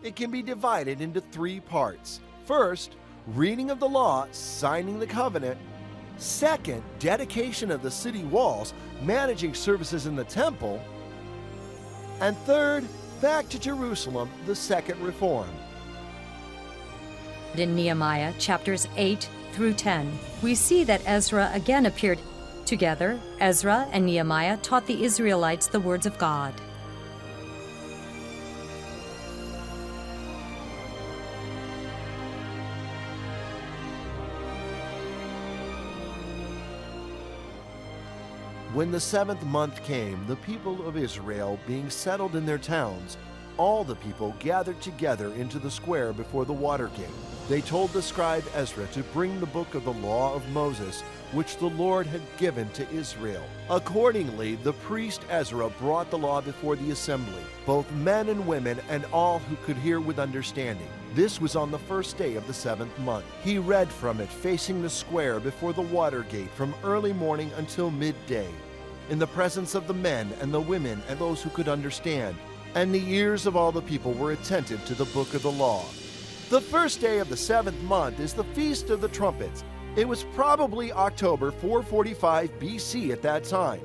A: It can be divided into 3 parts. First, reading of the law, signing the covenant. Second, dedication of the city walls, managing services in the temple. And third, back to Jerusalem, the second reform.
B: In Nehemiah chapters 8 through 10, we see that Ezra again appeared Together, Ezra and Nehemiah taught the Israelites the words of God.
A: When the 7th month came, the people of Israel, being settled in their towns, all the people gathered together into the square before the water gate. They told the scribe Ezra to bring the book of the law of Moses, which the Lord had given to Israel. Accordingly, the priest Ezra brought the law before the assembly, both men and women, and all who could hear with understanding. This was on the first day of the 7th month. He read from it facing the square before the water gate from early morning until midday, in the presence of the men and the women and those who could understand. And the ears of all the people were attentive to the book of the law. The first day of the 7th month is the Feast of the Trumpets. It was probably October 445 BC at that time.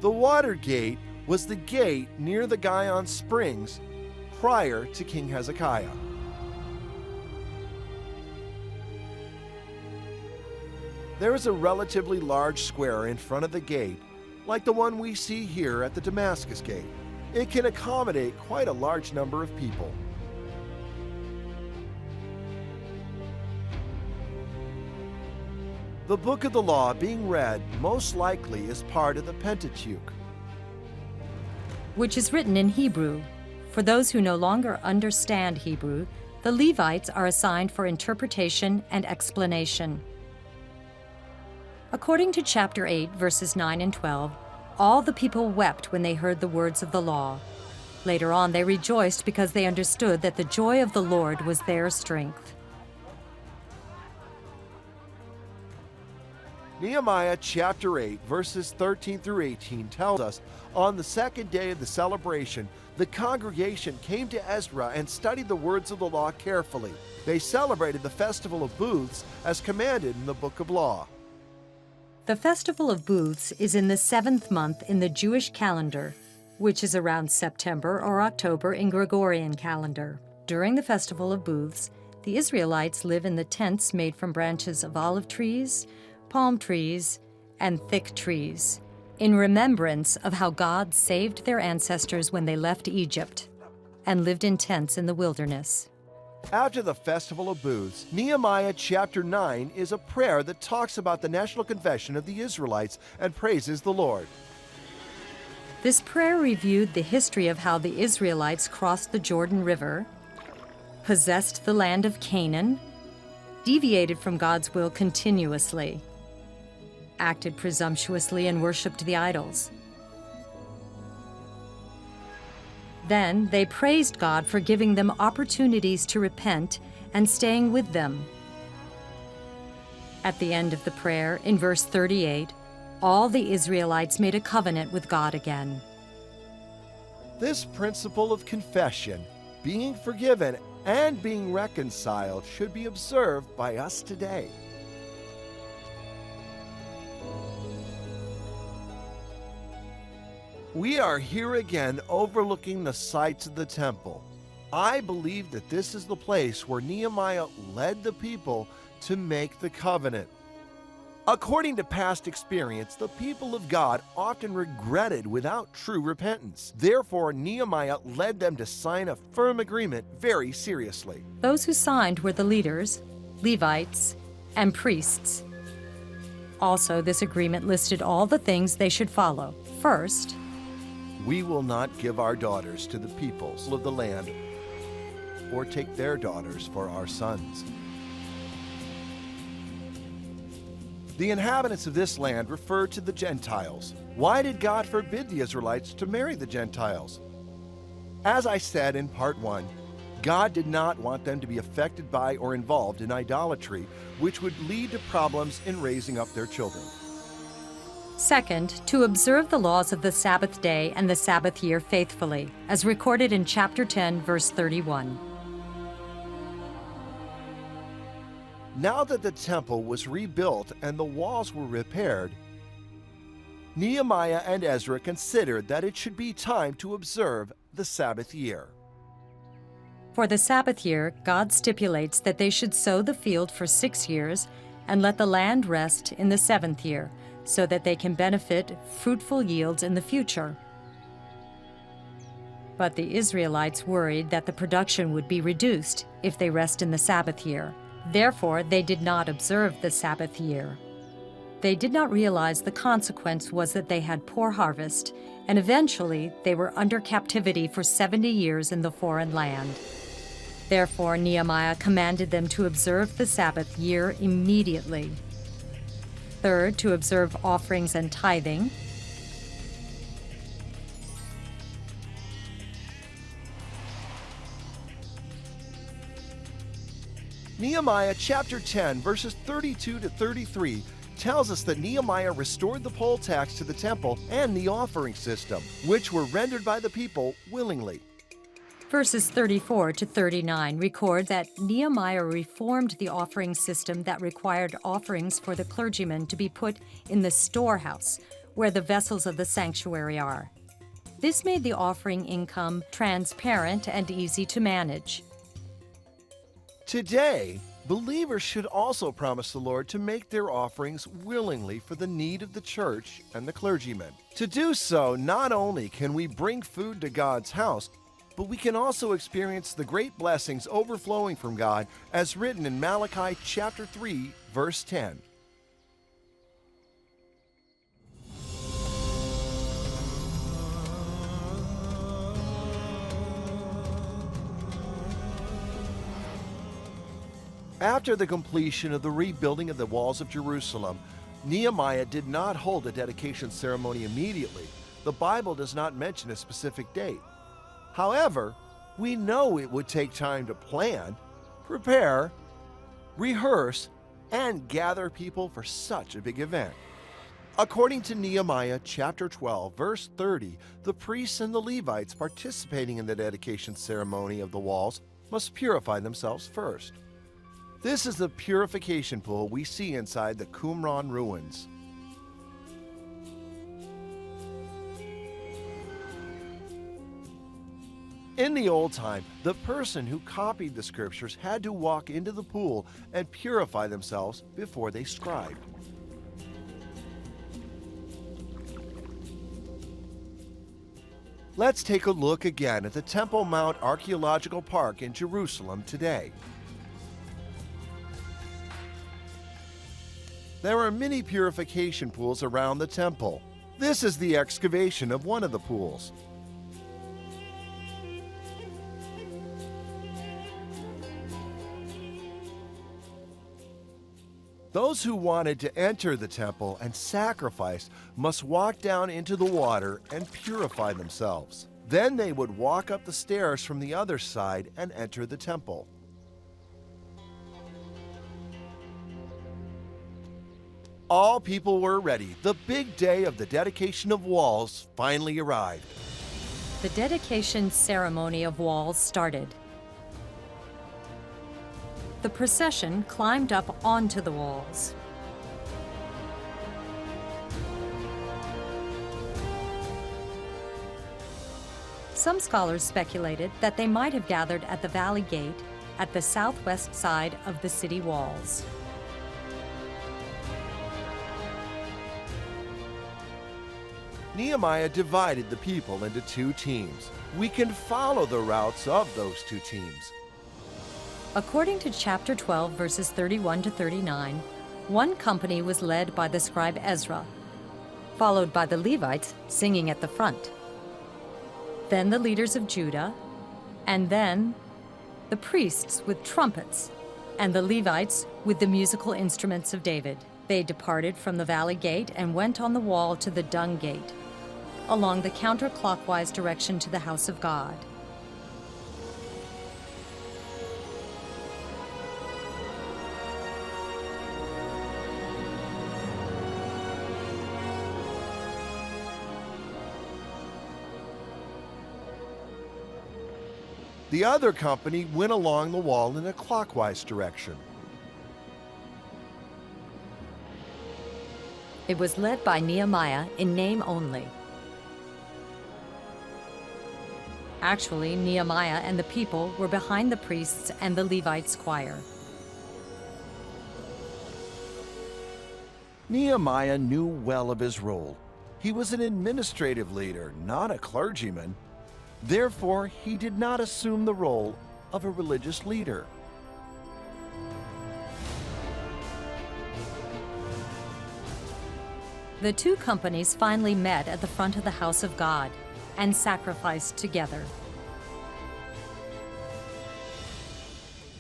A: The water gate was the gate near the Gihon Springs prior to King Hezekiah. There is a relatively large square in front of the gate, like the one we see here at the Damascus Gate. It can accommodate quite a large number of people. The book of the law being read most likely is part of the Pentateuch,
B: which is written in Hebrew. For those who no longer understand Hebrew, the Levites are assigned for interpretation and explanation. According to chapter 8, verses 9 and 12, all the people wept when they heard the words of the law. Later on, they rejoiced because they understood that the joy of the Lord was their strength.
A: Nehemiah chapter 8, verses 13 through 18 tells us, on the second day of the celebration, the congregation came to Ezra and studied the words of the law carefully. They celebrated the festival of booths as commanded in the book of law.
B: The Festival of Booths is in the 7th month in the Jewish calendar, which is around September or October in Gregorian calendar. During the Festival of Booths, the Israelites live in the tents made from branches of olive trees, palm trees, and thick trees, in remembrance of how God saved their ancestors when they left Egypt and lived in tents in the wilderness.
A: After the Festival of Booths, Nehemiah chapter 9 is a prayer that talks about the national confession of the Israelites and praises the Lord.
B: This prayer reviewed the history of how the Israelites crossed the Jordan River, possessed the land of Canaan, deviated from God's will continuously, acted presumptuously, and worshipped the idols. Then they praised God for giving them opportunities to repent and staying with them. At the end of the prayer, in verse 38, all the Israelites made a covenant with God again.
A: This principle of confession, being forgiven and being reconciled, should be observed by us today. We are here again overlooking the sites of the temple. I believe that this is the place where Nehemiah led the people to make the covenant. According to past experience, the people of God often regretted without true repentance. Therefore, Nehemiah led them to sign a firm agreement very seriously.
B: Those who signed were the leaders, Levites, and priests. Also, this agreement listed all the things they should follow. First,
A: we will not give our daughters to the peoples of the land or take their daughters for our sons. The inhabitants of this land referred to the Gentiles. Why did God forbid the Israelites to marry the Gentiles? As I said in part 1, God did not want them to be affected by or involved in idolatry, which would lead to problems in raising up their children.
B: Second, to observe the laws of the Sabbath day and the Sabbath year faithfully, as recorded in chapter 10, verse 31.
A: Now that the temple was rebuilt and the walls were repaired, Nehemiah and Ezra considered that it should be time to observe the Sabbath year.
B: For the Sabbath year, God stipulates that they should sow the field for 6 years and let the land rest in the 7th year, so that they can benefit fruitful yields in the future. But the Israelites worried that the production would be reduced if they rest in the Sabbath year. Therefore, they did not observe the Sabbath year. They did not realize the consequence was that they had poor harvest, and eventually they were under captivity for 70 years in the foreign land. Therefore, Nehemiah commanded them to observe the Sabbath year immediately. Third, to observe offerings and tithing.
A: Nehemiah chapter 10, verses 32 to 33 tells us that Nehemiah restored the poll tax to the temple and the offering system, which were rendered by the people willingly.
B: Verses 34 to 39 record that Nehemiah reformed the offering system that required offerings for the clergymen to be put in the storehouse, where the vessels of the sanctuary are. This made the offering income transparent and easy to manage.
A: Today, believers should also promise the Lord to make their offerings willingly for the need of the church and the clergymen. To do so, not only can we bring food to God's house, but we can also experience the great blessings overflowing from God as written in Malachi chapter 3, verse 10. After the completion of the rebuilding of the walls of Jerusalem, Nehemiah did not hold a dedication ceremony immediately. The Bible does not mention a specific date. However, we know it would take time to plan, prepare, rehearse, and gather people for such a big event. According to Nehemiah chapter 12, verse 30, the priests and the Levites participating in the dedication ceremony of the walls must purify themselves first. This is the purification pool we see inside the Qumran ruins. In the old time, the person who copied the scriptures had to walk into the pool and purify themselves before they scribed. Let's take a look again at the Temple Mount Archaeological Park in Jerusalem today. There are many purification pools around the temple. This is the excavation of one of the pools. Those who wanted to enter the temple and sacrifice must walk down into the water and purify themselves. Then they would walk up the stairs from the other side and enter the temple. All people were ready. The big day of the dedication of walls finally arrived.
B: The dedication ceremony of walls started. The procession climbed up onto the walls. Some scholars speculated that they might have gathered at the Valley Gate at the southwest side of the city walls.
A: Nehemiah divided the people into two teams. We can follow the routes of those two teams.
B: According to chapter 12, verses 31 to 39, one company was led by the scribe Ezra, followed by the Levites singing at the front, then the leaders of Judah, and then the priests with trumpets, and the Levites with the musical instruments of David. They departed from the Valley Gate and went on the wall to the Dung Gate, along the counterclockwise direction to the house of God.
A: The other company went along the wall in a clockwise direction.
B: It was led by Nehemiah in name only. Actually, Nehemiah and the people were behind the priests and the Levites' choir.
A: Nehemiah knew well of his role. He was an administrative leader, not a clergyman. Therefore, he did not assume the role of a religious leader.
B: The two companies finally met at the front of the house of God and sacrificed together.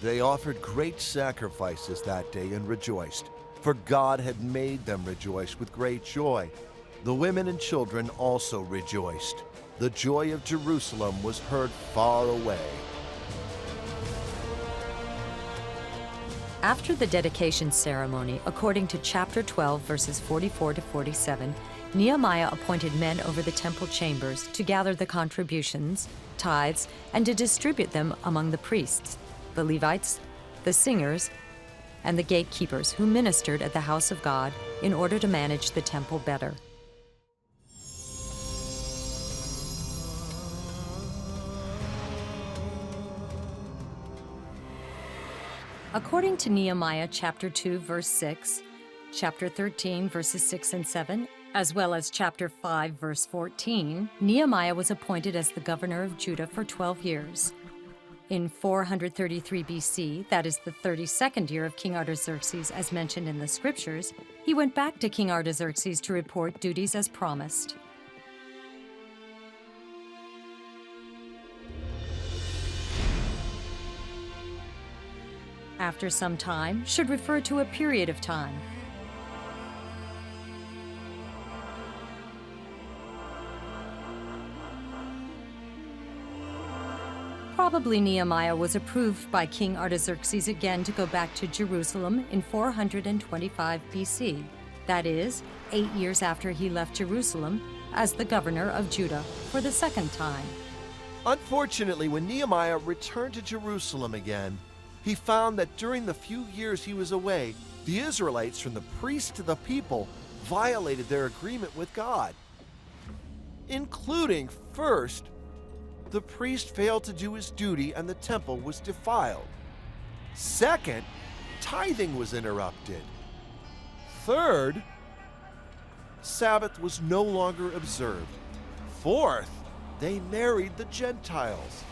A: They offered great sacrifices that day and rejoiced, for God had made them rejoice with great joy. The women and children also rejoiced. The joy of Jerusalem was heard far away.
B: After the dedication ceremony, according to chapter 12, verses 44 to 47, Nehemiah appointed men over the temple chambers to gather the contributions, tithes, and to distribute them among the priests, the Levites, the singers, and the gatekeepers who ministered at the house of God in order to manage the temple better. According to Nehemiah chapter 2, verse 6, chapter 13, verses 6 and 7, as well as chapter 5, verse 14, Nehemiah was appointed as the governor of Judah for 12 years. In 433 BC, that is the 32nd year of King Artaxerxes as mentioned in the scriptures, he went back to King Artaxerxes to report duties as promised. After some time should refer to a period of time. Probably Nehemiah was approved by King Artaxerxes again to go back to Jerusalem in 425 BC, that is, 8 years after he left Jerusalem as the governor of Judah for the second time.
A: Unfortunately, when Nehemiah returned to Jerusalem again, he found that during the few years he was away, the Israelites, from the priests to the people, violated their agreement with God. Including, first, the priest failed to do his duty and the temple was defiled. Second, tithing was interrupted. Third, Sabbath was no longer observed. Fourth, they married the Gentiles.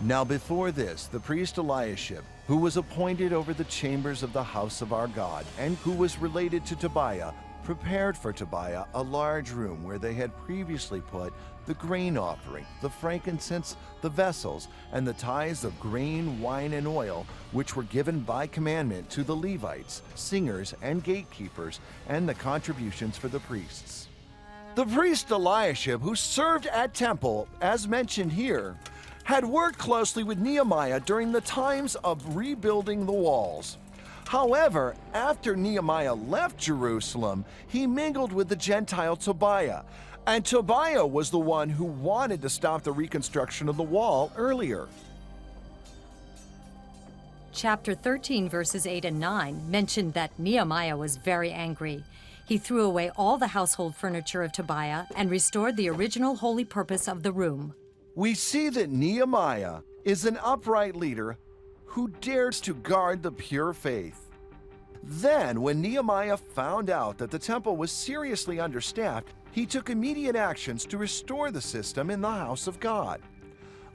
A: Now before this, the priest Eliashib, who was appointed over the chambers of the house of our God, and who was related to Tobiah, prepared for Tobiah a large room where they had previously put the grain offering, the frankincense, the vessels, and the tithes of grain, wine, and oil, which were given by commandment to the Levites, singers, and gatekeepers, and the contributions for the priests. The priest Eliashib, who served at temple, as mentioned here, had worked closely with Nehemiah during the times of rebuilding the walls. However, after Nehemiah left Jerusalem, he mingled with the Gentile Tobiah, and Tobiah was the one who wanted to stop the reconstruction of the wall earlier.
B: Chapter 13, verses 8 and 9 mentioned that Nehemiah was very angry. He threw away all the household furniture of Tobiah and restored the original holy purpose of the room.
A: We see that Nehemiah is an upright leader who dares to guard the pure faith. Then, when Nehemiah found out that the temple was seriously understaffed, he took immediate actions to restore the system in the house of God.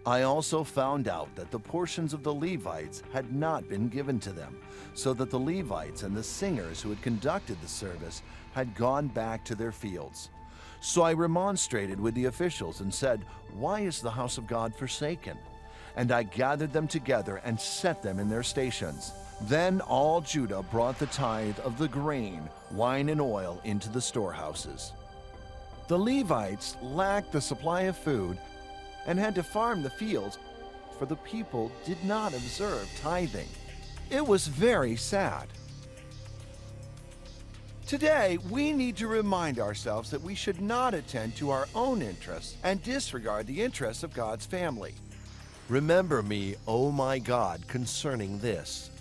A: I also found out that the portions of the Levites had not been given to them, so that the Levites and the singers who had conducted the service had gone back to their fields. So I remonstrated with the officials and said, "Why is the house of God forsaken?" And I gathered them together and set them in their stations. Then all Judah brought the tithe of the grain, wine, and oil into the storehouses. The Levites lacked the supply of food and had to farm the fields, for the people did not observe tithing. It was very sad. Today, we need to remind ourselves that we should not attend to our own interests and disregard the interests of God's family. Remember me, O my God, concerning this.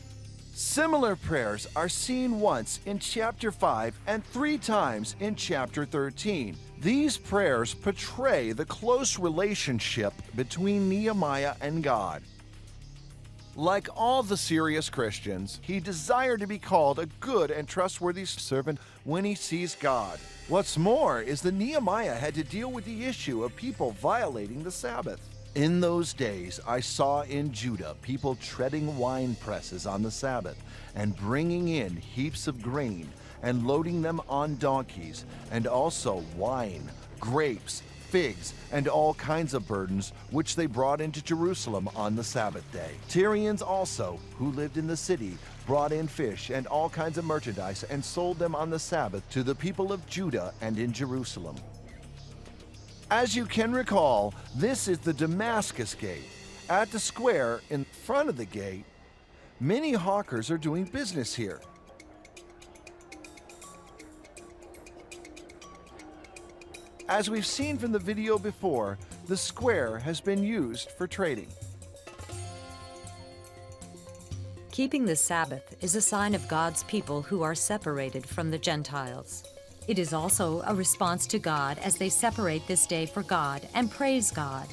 A: Similar prayers are seen once in chapter 5 and 3 times in chapter 13. These prayers portray the close relationship between Nehemiah and God. Like all the serious Christians, he desired to be called a good and trustworthy servant when he sees God. What's more is that Nehemiah had to deal with the issue of people violating the Sabbath. In those days, I saw in Judah people treading wine presses on the Sabbath and bringing in heaps of grain and loading them on donkeys, and also wine, grapes, figs, and all kinds of burdens, which they brought into Jerusalem on the Sabbath day. Tyrians also, who lived in the city, brought in fish and all kinds of merchandise and sold them on the Sabbath to the people of Judah and in Jerusalem. As you can recall, this is the Damascus Gate. At the square in front of the gate, many hawkers are doing business here. As we've seen from the video before, the square has been used for trading.
B: Keeping the Sabbath is a sign of God's people who are separated from the Gentiles. It is also a response to God as they separate this day for God and praise God.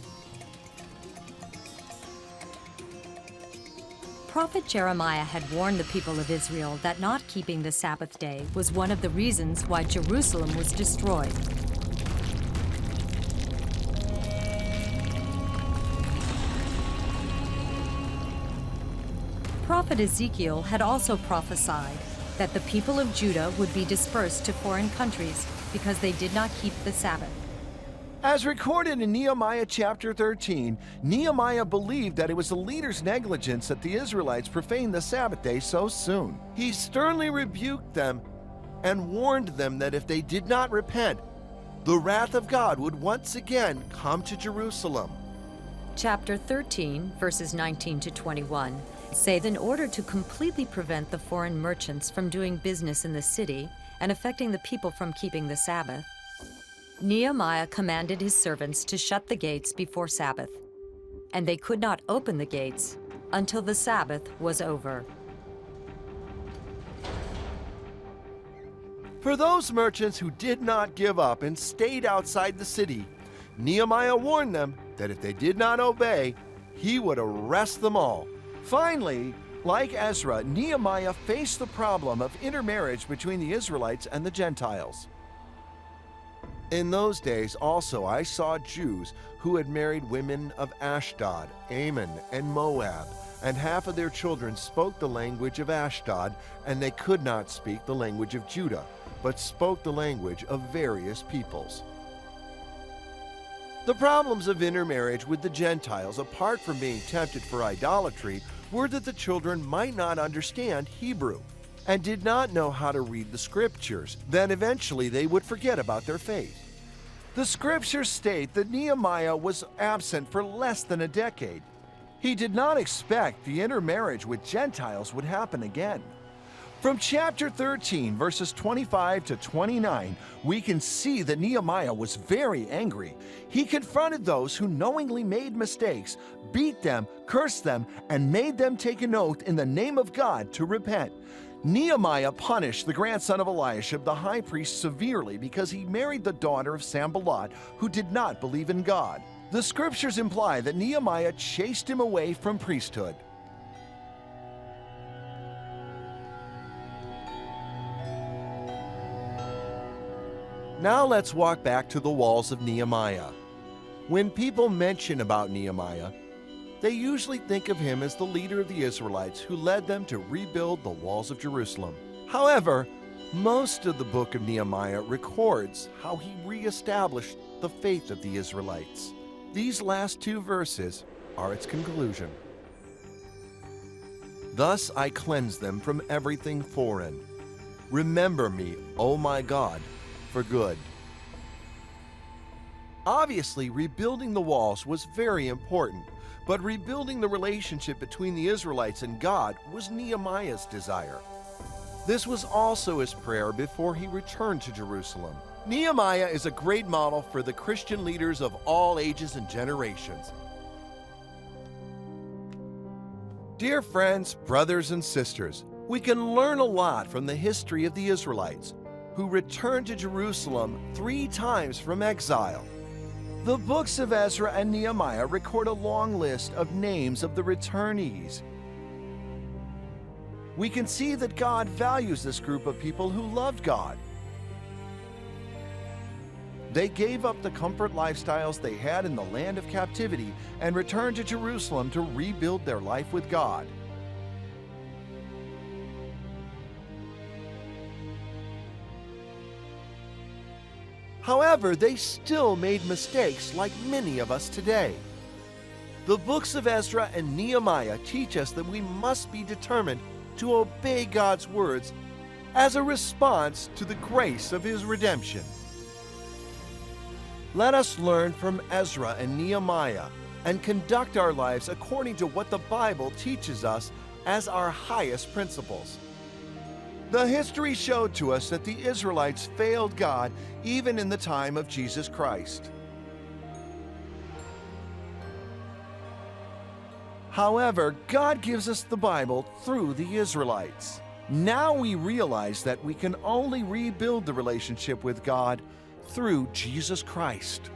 B: Prophet Jeremiah had warned the people of Israel that not keeping the Sabbath day was one of the reasons why Jerusalem was destroyed. Prophet Ezekiel had also prophesied that the people of Judah would be dispersed to foreign countries because they did not keep the Sabbath.
A: As recorded in Nehemiah chapter 13, Nehemiah believed that it was the leaders' negligence that the Israelites profaned the Sabbath day so soon. He sternly rebuked them and warned them that if they did not repent, the wrath of God would once again come to Jerusalem.
B: Chapter 13, verses 19 to 21, say that in order to completely prevent the foreign merchants from doing business in the city and affecting the people from keeping the Sabbath, Nehemiah commanded his servants to shut the gates before Sabbath, and they could not open the gates until the Sabbath was over.
A: For those merchants who did not give up and stayed outside the city, Nehemiah warned them that if they did not obey, he would arrest them all. Finally, like Ezra, Nehemiah faced the problem of intermarriage between the Israelites and the Gentiles. In those days also I saw Jews who had married women of Ashdod, Ammon, and Moab, and half of their children spoke the language of Ashdod, and they could not speak the language of Judah, but spoke the language of various peoples. The problems of intermarriage with the Gentiles, apart from being tempted for idolatry, were that the children might not understand Hebrew and did not know how to read the scriptures. Then eventually they would forget about their faith. The scriptures state that Nehemiah was absent for less than a decade. He did not expect the intermarriage with Gentiles would happen again. From chapter 13, verses 25 to 29, we can see that Nehemiah was very angry. He confronted those who knowingly made mistakes, beat them, cursed them, and made them take an oath in the name of God to repent. Nehemiah punished the grandson of Eliashib, the high priest, severely because he married the daughter of Sanballat, who did not believe in God. The scriptures imply that Nehemiah chased him away from priesthood. Now let's walk back to the walls of Nehemiah. When people mention about Nehemiah, they usually think of him as the leader of the Israelites who led them to rebuild the walls of Jerusalem. However, most of the book of Nehemiah records how he reestablished the faith of the Israelites. These last two verses are its conclusion. Thus I cleanse them from everything foreign. Remember me, O my God, for good. Obviously, rebuilding the walls was very important, but rebuilding the relationship between the Israelites and God was Nehemiah's desire. This was also his prayer before he returned to Jerusalem. Nehemiah is a great model for the Christian leaders of all ages and generations. Dear friends, brothers, and sisters, we can learn a lot from the history of the Israelites, who returned to Jerusalem 3 times from exile. The books of Ezra and Nehemiah record a long list of names of the returnees. we can see that God values this group of people who loved God. They gave up the comfort lifestyles they had in the land of captivity and returned to Jerusalem to rebuild their life with God. However, they still made mistakes like many of us today. The books of Ezra and Nehemiah teach us that we must be determined to obey God's words as a response to the grace of His redemption. Let us learn from Ezra and Nehemiah and conduct our lives according to what the Bible teaches us as our highest principles. The history showed to us that the Israelites failed God even in the time of Jesus Christ. However, God gives us the Bible through the Israelites. Now we realize that we can only rebuild the relationship with God through Jesus Christ.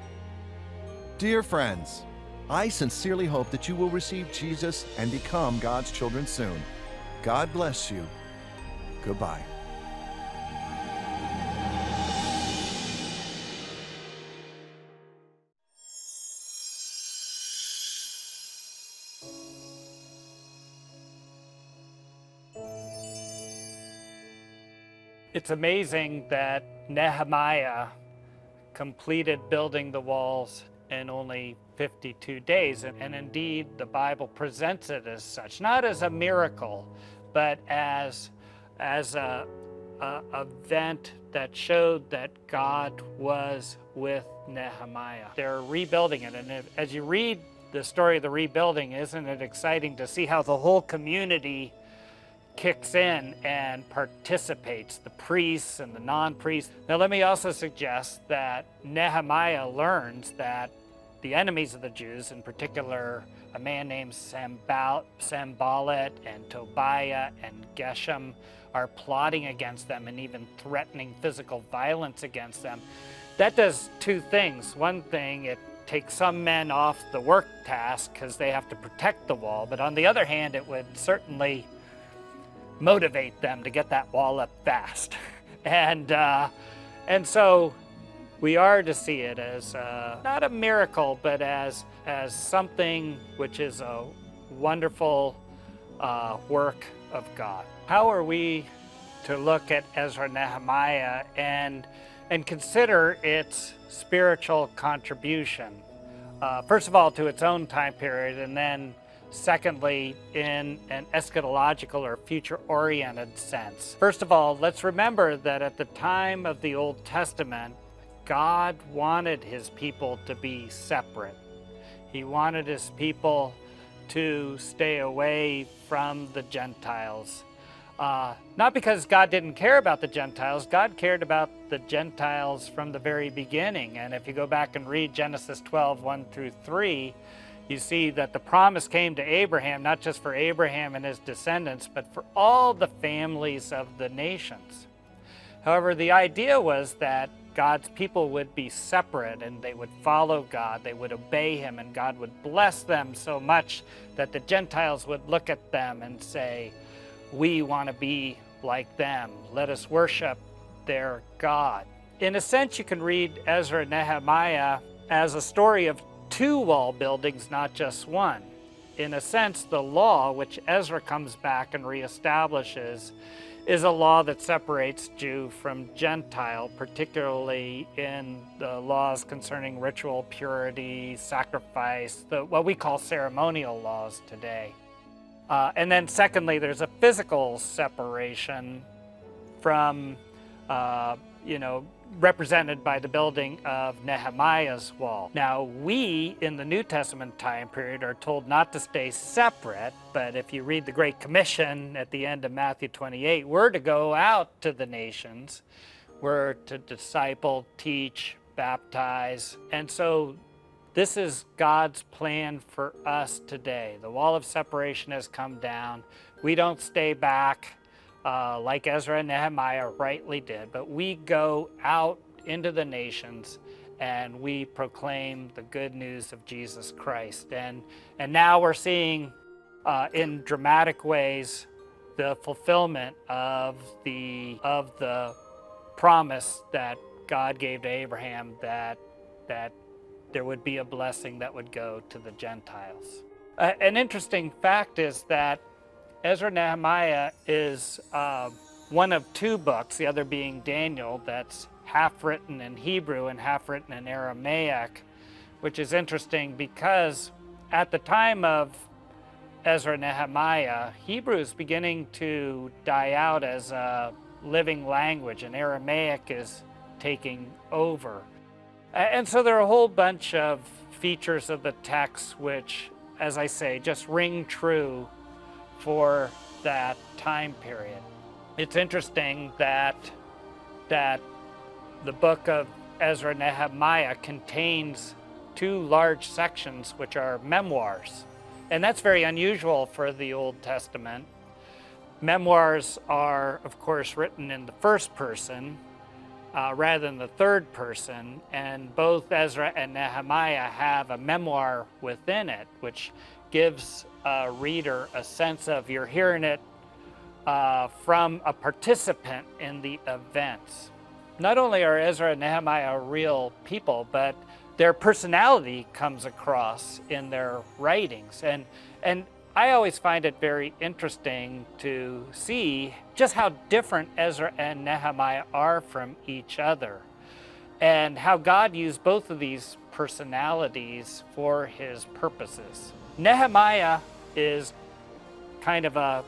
A: Dear friends, I sincerely hope that you will receive Jesus and become God's children soon. God bless you. Goodbye.
C: It's amazing that Nehemiah completed building the walls in only 52 days. And indeed, the Bible presents it as such, not as a miracle, but as a event that showed that God was with Nehemiah. They're rebuilding it. And as you read the story of the rebuilding, isn't it exciting to see how the whole community kicks in and participates, the priests and the non-priests. Now let me also suggest that Nehemiah learns that the enemies of the Jews, in particular a man named Sanballat and Tobiah and Geshem, are plotting against them and even threatening physical violence against them. That does two things. One thing, it takes some men off the work task because they have to protect the wall, but on the other hand, it would certainly motivate them to get that wall up fast. And so we are to see it as not a miracle, but as something which is a wonderful work of God. How are we to look at Ezra and Nehemiah and consider its spiritual contribution? First of all, to its own time period, and then secondly, in an eschatological or future-oriented sense. First of all, let's remember that at the time of the Old Testament, God wanted His people to be separate. He wanted His people to stay away from the Gentiles. Not because God didn't care about the Gentiles. God cared about the Gentiles from the very beginning. And if you go back and read Genesis 12, 1 through 3, you see that the promise came to Abraham, not just for Abraham and his descendants, but for all the families of the nations. However, the idea was that God's people would be separate and they would follow God, they would obey Him, and God would bless them so much that the Gentiles would look at them and say, "We want to be like them. Let us worship their God." In a sense, you can read Ezra and Nehemiah as a story of two wall buildings, not just one. In a sense, the law, which Ezra comes back and reestablishes, is a law that separates Jew from Gentile, particularly in the laws concerning ritual purity, sacrifice, what we call ceremonial laws today. And then secondly, there's a physical separation from, represented by the building of Nehemiah's wall. Now, we in the New Testament time period are told not to stay separate, but if you read the Great Commission at the end of Matthew 28, we're to go out to the nations. We're to disciple, teach, baptize. And so this is God's plan for us today. The wall of separation has come down. We don't stay back like Ezra and Nehemiah rightly did, but we go out into the nations and we proclaim the good news of Jesus Christ. And now we're seeing in dramatic ways the fulfillment of the promise that God gave to Abraham that there would be a blessing that would go to the Gentiles. An interesting fact is that Ezra Nehemiah is one of two books, the other being Daniel, that's half written in Hebrew and half written in Aramaic, which is interesting because at the time of Ezra Nehemiah, Hebrew is beginning to die out as a living language, and Aramaic is taking over. And so there are a whole bunch of features of the text which, as I say, just ring true for that time period. It's interesting that the book of Ezra Nehemiah contains two large sections which are memoirs. And that's very unusual for the Old Testament. Memoirs are, of course, written in the first person rather than the third person, and both Ezra and Nehemiah have a memoir within it, which gives a reader a sense of you're hearing it from a participant in the events. Not only are Ezra and Nehemiah real people, but their personality comes across in their writings. And I always find it very interesting to see just how different Ezra and Nehemiah are from each other, and how God used both of these personalities for his purposes. Nehemiah is kind of a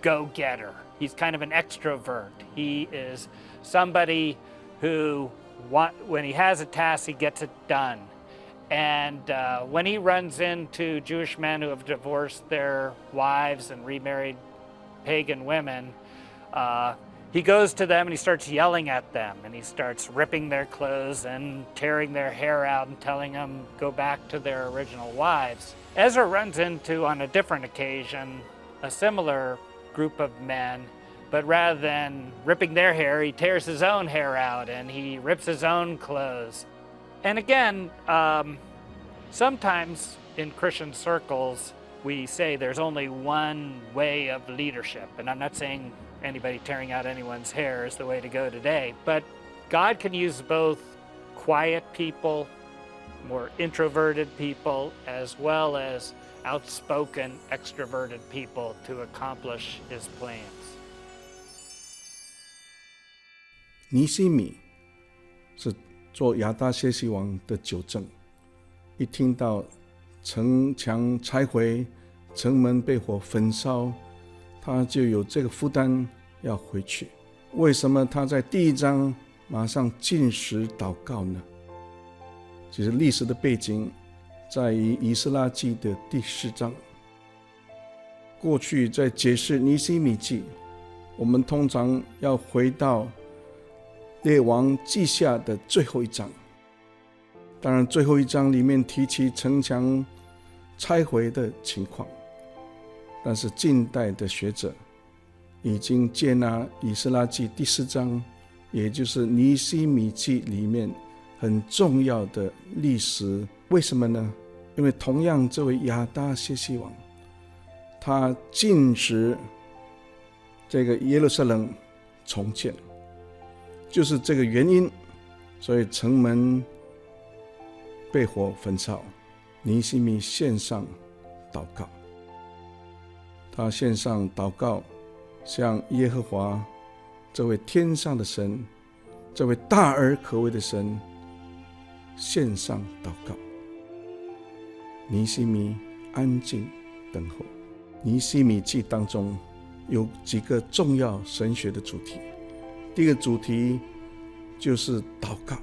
C: go-getter. He's kind of an extrovert. He is somebody who, when he has a task, he gets it done. And when he runs into Jewish men who have divorced their wives and remarried pagan women, he goes to them and he starts yelling at them, and he starts ripping their clothes and tearing their hair out and telling them go back to their original wives. Ezra runs into, on a different occasion, a similar group of men, but rather than ripping their hair, he tears his own hair out and he rips his own clothes. And again, sometimes in Christian circles, we say there's only one way of leadership. And I'm not saying anybody tearing out anyone's hair is the way to go today, but God can use both quiet people, more introverted people, as well as outspoken, extroverted people to accomplish his plans.
D: 尼希米是做亚达谢西王的纠正，一听到城墙拆毁，城门被火焚烧，他就有这个负担要回去。为什么他在第一章马上禁食祷告呢？其实历史的背景在于以斯拉记的第4章。过去在解释尼希米记，我们通常要回到列王记下的最后一章。当然最后一章里面提起城墙拆毁的情况，但是近代的学者已经接纳以斯拉记第4章，也就是尼希米记里面很重要的历史。为什么呢？因为同样这位亚达谢西王，他禁止这个耶路撒冷重建，就是这个原因，所以城门被火焚烧。尼希米献上祷告，他献上祷告，向耶和华这位天上的神，这位大而可畏的神献上祷告。尼希米安静等候。尼希米记当中有几个重要神学的主题。第一个主题就是祷告，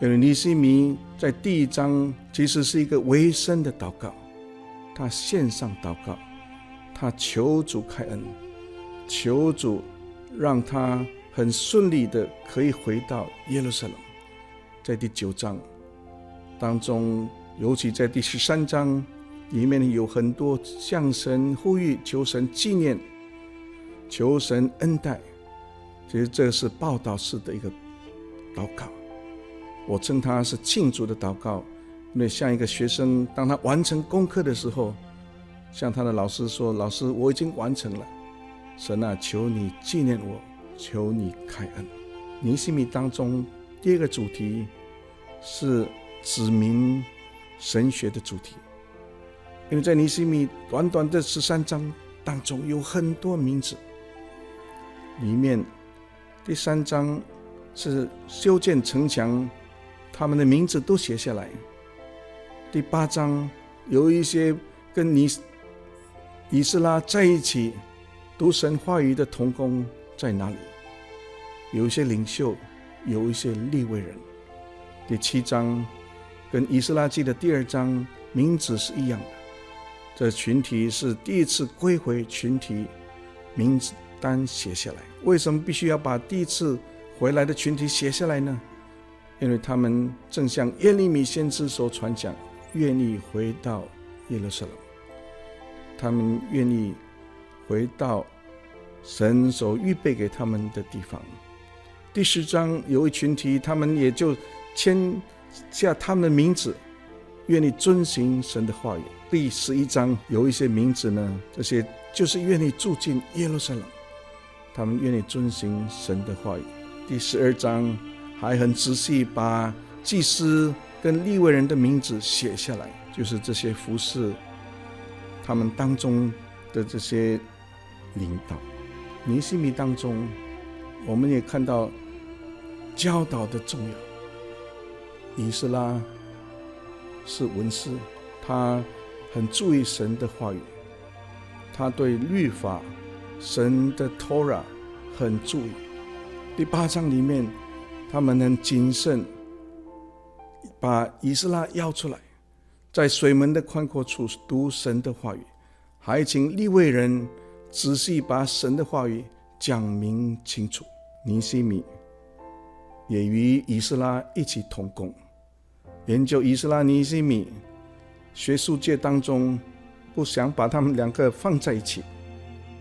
D: 因为尼希米在第1章其实是一个委身的祷告，他献上祷告，他求主开恩，求主让他很顺利的可以回到耶路撒冷。在第9章当中，尤其在第13章里面有很多向神呼吁，求神纪念，求神恩待。其实这是报道式的一个祷告，我称它是庆祝的祷告，因为像一个学生当他完成功课的时候，向他的老师说，老师我已经完成了，神啊，求你纪念我，求你开恩。尼希米当中第二个主题是指明神学的主题，因为在尼希米短短的13章当中有很多名字，里面第3章是修建城墙，他们的名字都写下来。第8章有一些跟以斯拉在一起读神话语的同工在哪里，有一些领袖，有一些利未人。第7章跟以斯拉记的第2章名字是一样的，这群体是第一次归回群体，名单写下来。为什么必须要把第一次回来的群体写下来呢？因为他们正像耶利米先知所传讲，愿意回到耶路撒冷，他们愿意回到神所预备给他们的地方。第10章有一群体，他们也就签下他们的名字，愿意遵行神的话语。第11章有一些名字呢，这些就是愿意住进耶路撒冷，他们愿意遵行神的话语。第12章还很仔细把祭司跟利未人的名字写下来，就是这些服侍他们当中的这些领导。尼希米当中我们也看到教导的重要。以斯拉是文士，他很注意神的话语，他对律法神的 Torah 很注意。第8章里面他们很谨慎，把以斯拉邀出来，在水门的宽阔处读神的话语，还请利未人仔细把神的话语讲明清楚。尼希米也与以斯拉一起同工，研究以斯拉、尼希米。学术界当中不想把他们两个放在一起，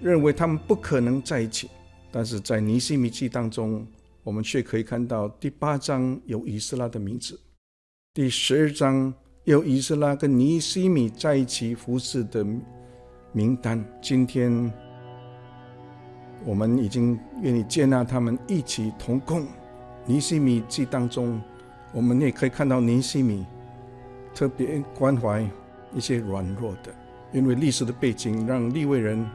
D: 认为他们不可能在一起。但是在尼希米记当中，我们却可以看到第8章有以斯拉的名字，第12章有以斯拉跟尼希米在一起服侍的名单。今天我们已经愿意接纳他们一起同工。尼希米记当中，我们也可以看到尼希米特别关怀一些软弱的，因为历史的背景让利未人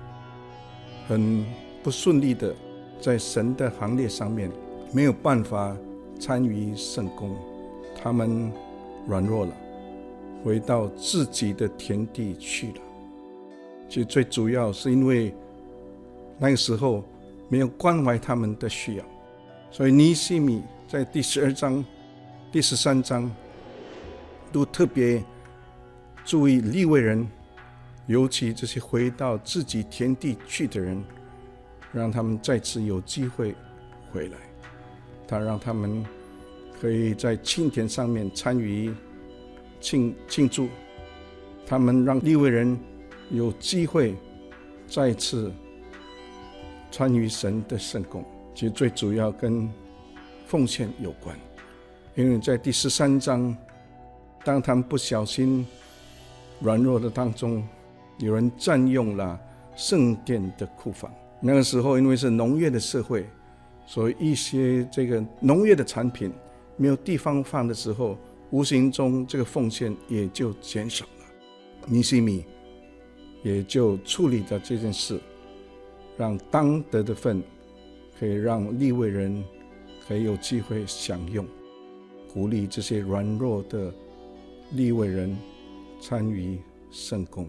D: 很不顺利的在神的行列上面没有办法参与圣工，他们软弱了，回到自己的田地去了。其实最主要是因为那个时候没有关怀他们的需要，所以尼希米在第12章、第13章都特别注意利未人，尤其这些回到自己田地去的人，让他们再次有机会回来。他让他们可以在庆典上面参与庆祝，他们让利未人有机会再次参与神的圣工。其实最主要跟奉献有关，因为在第13章，当他们不小心软弱的当中，有人占用了圣殿的库房。那个时候因为是农业的社会，所以一些这个农业的产品没有地方放的时候，无形中这个奉献也就减少了。尼希米也就处理了这件事，让当得的份可以让利未人可以有机会享用，鼓励这些软弱的利未人参与圣工。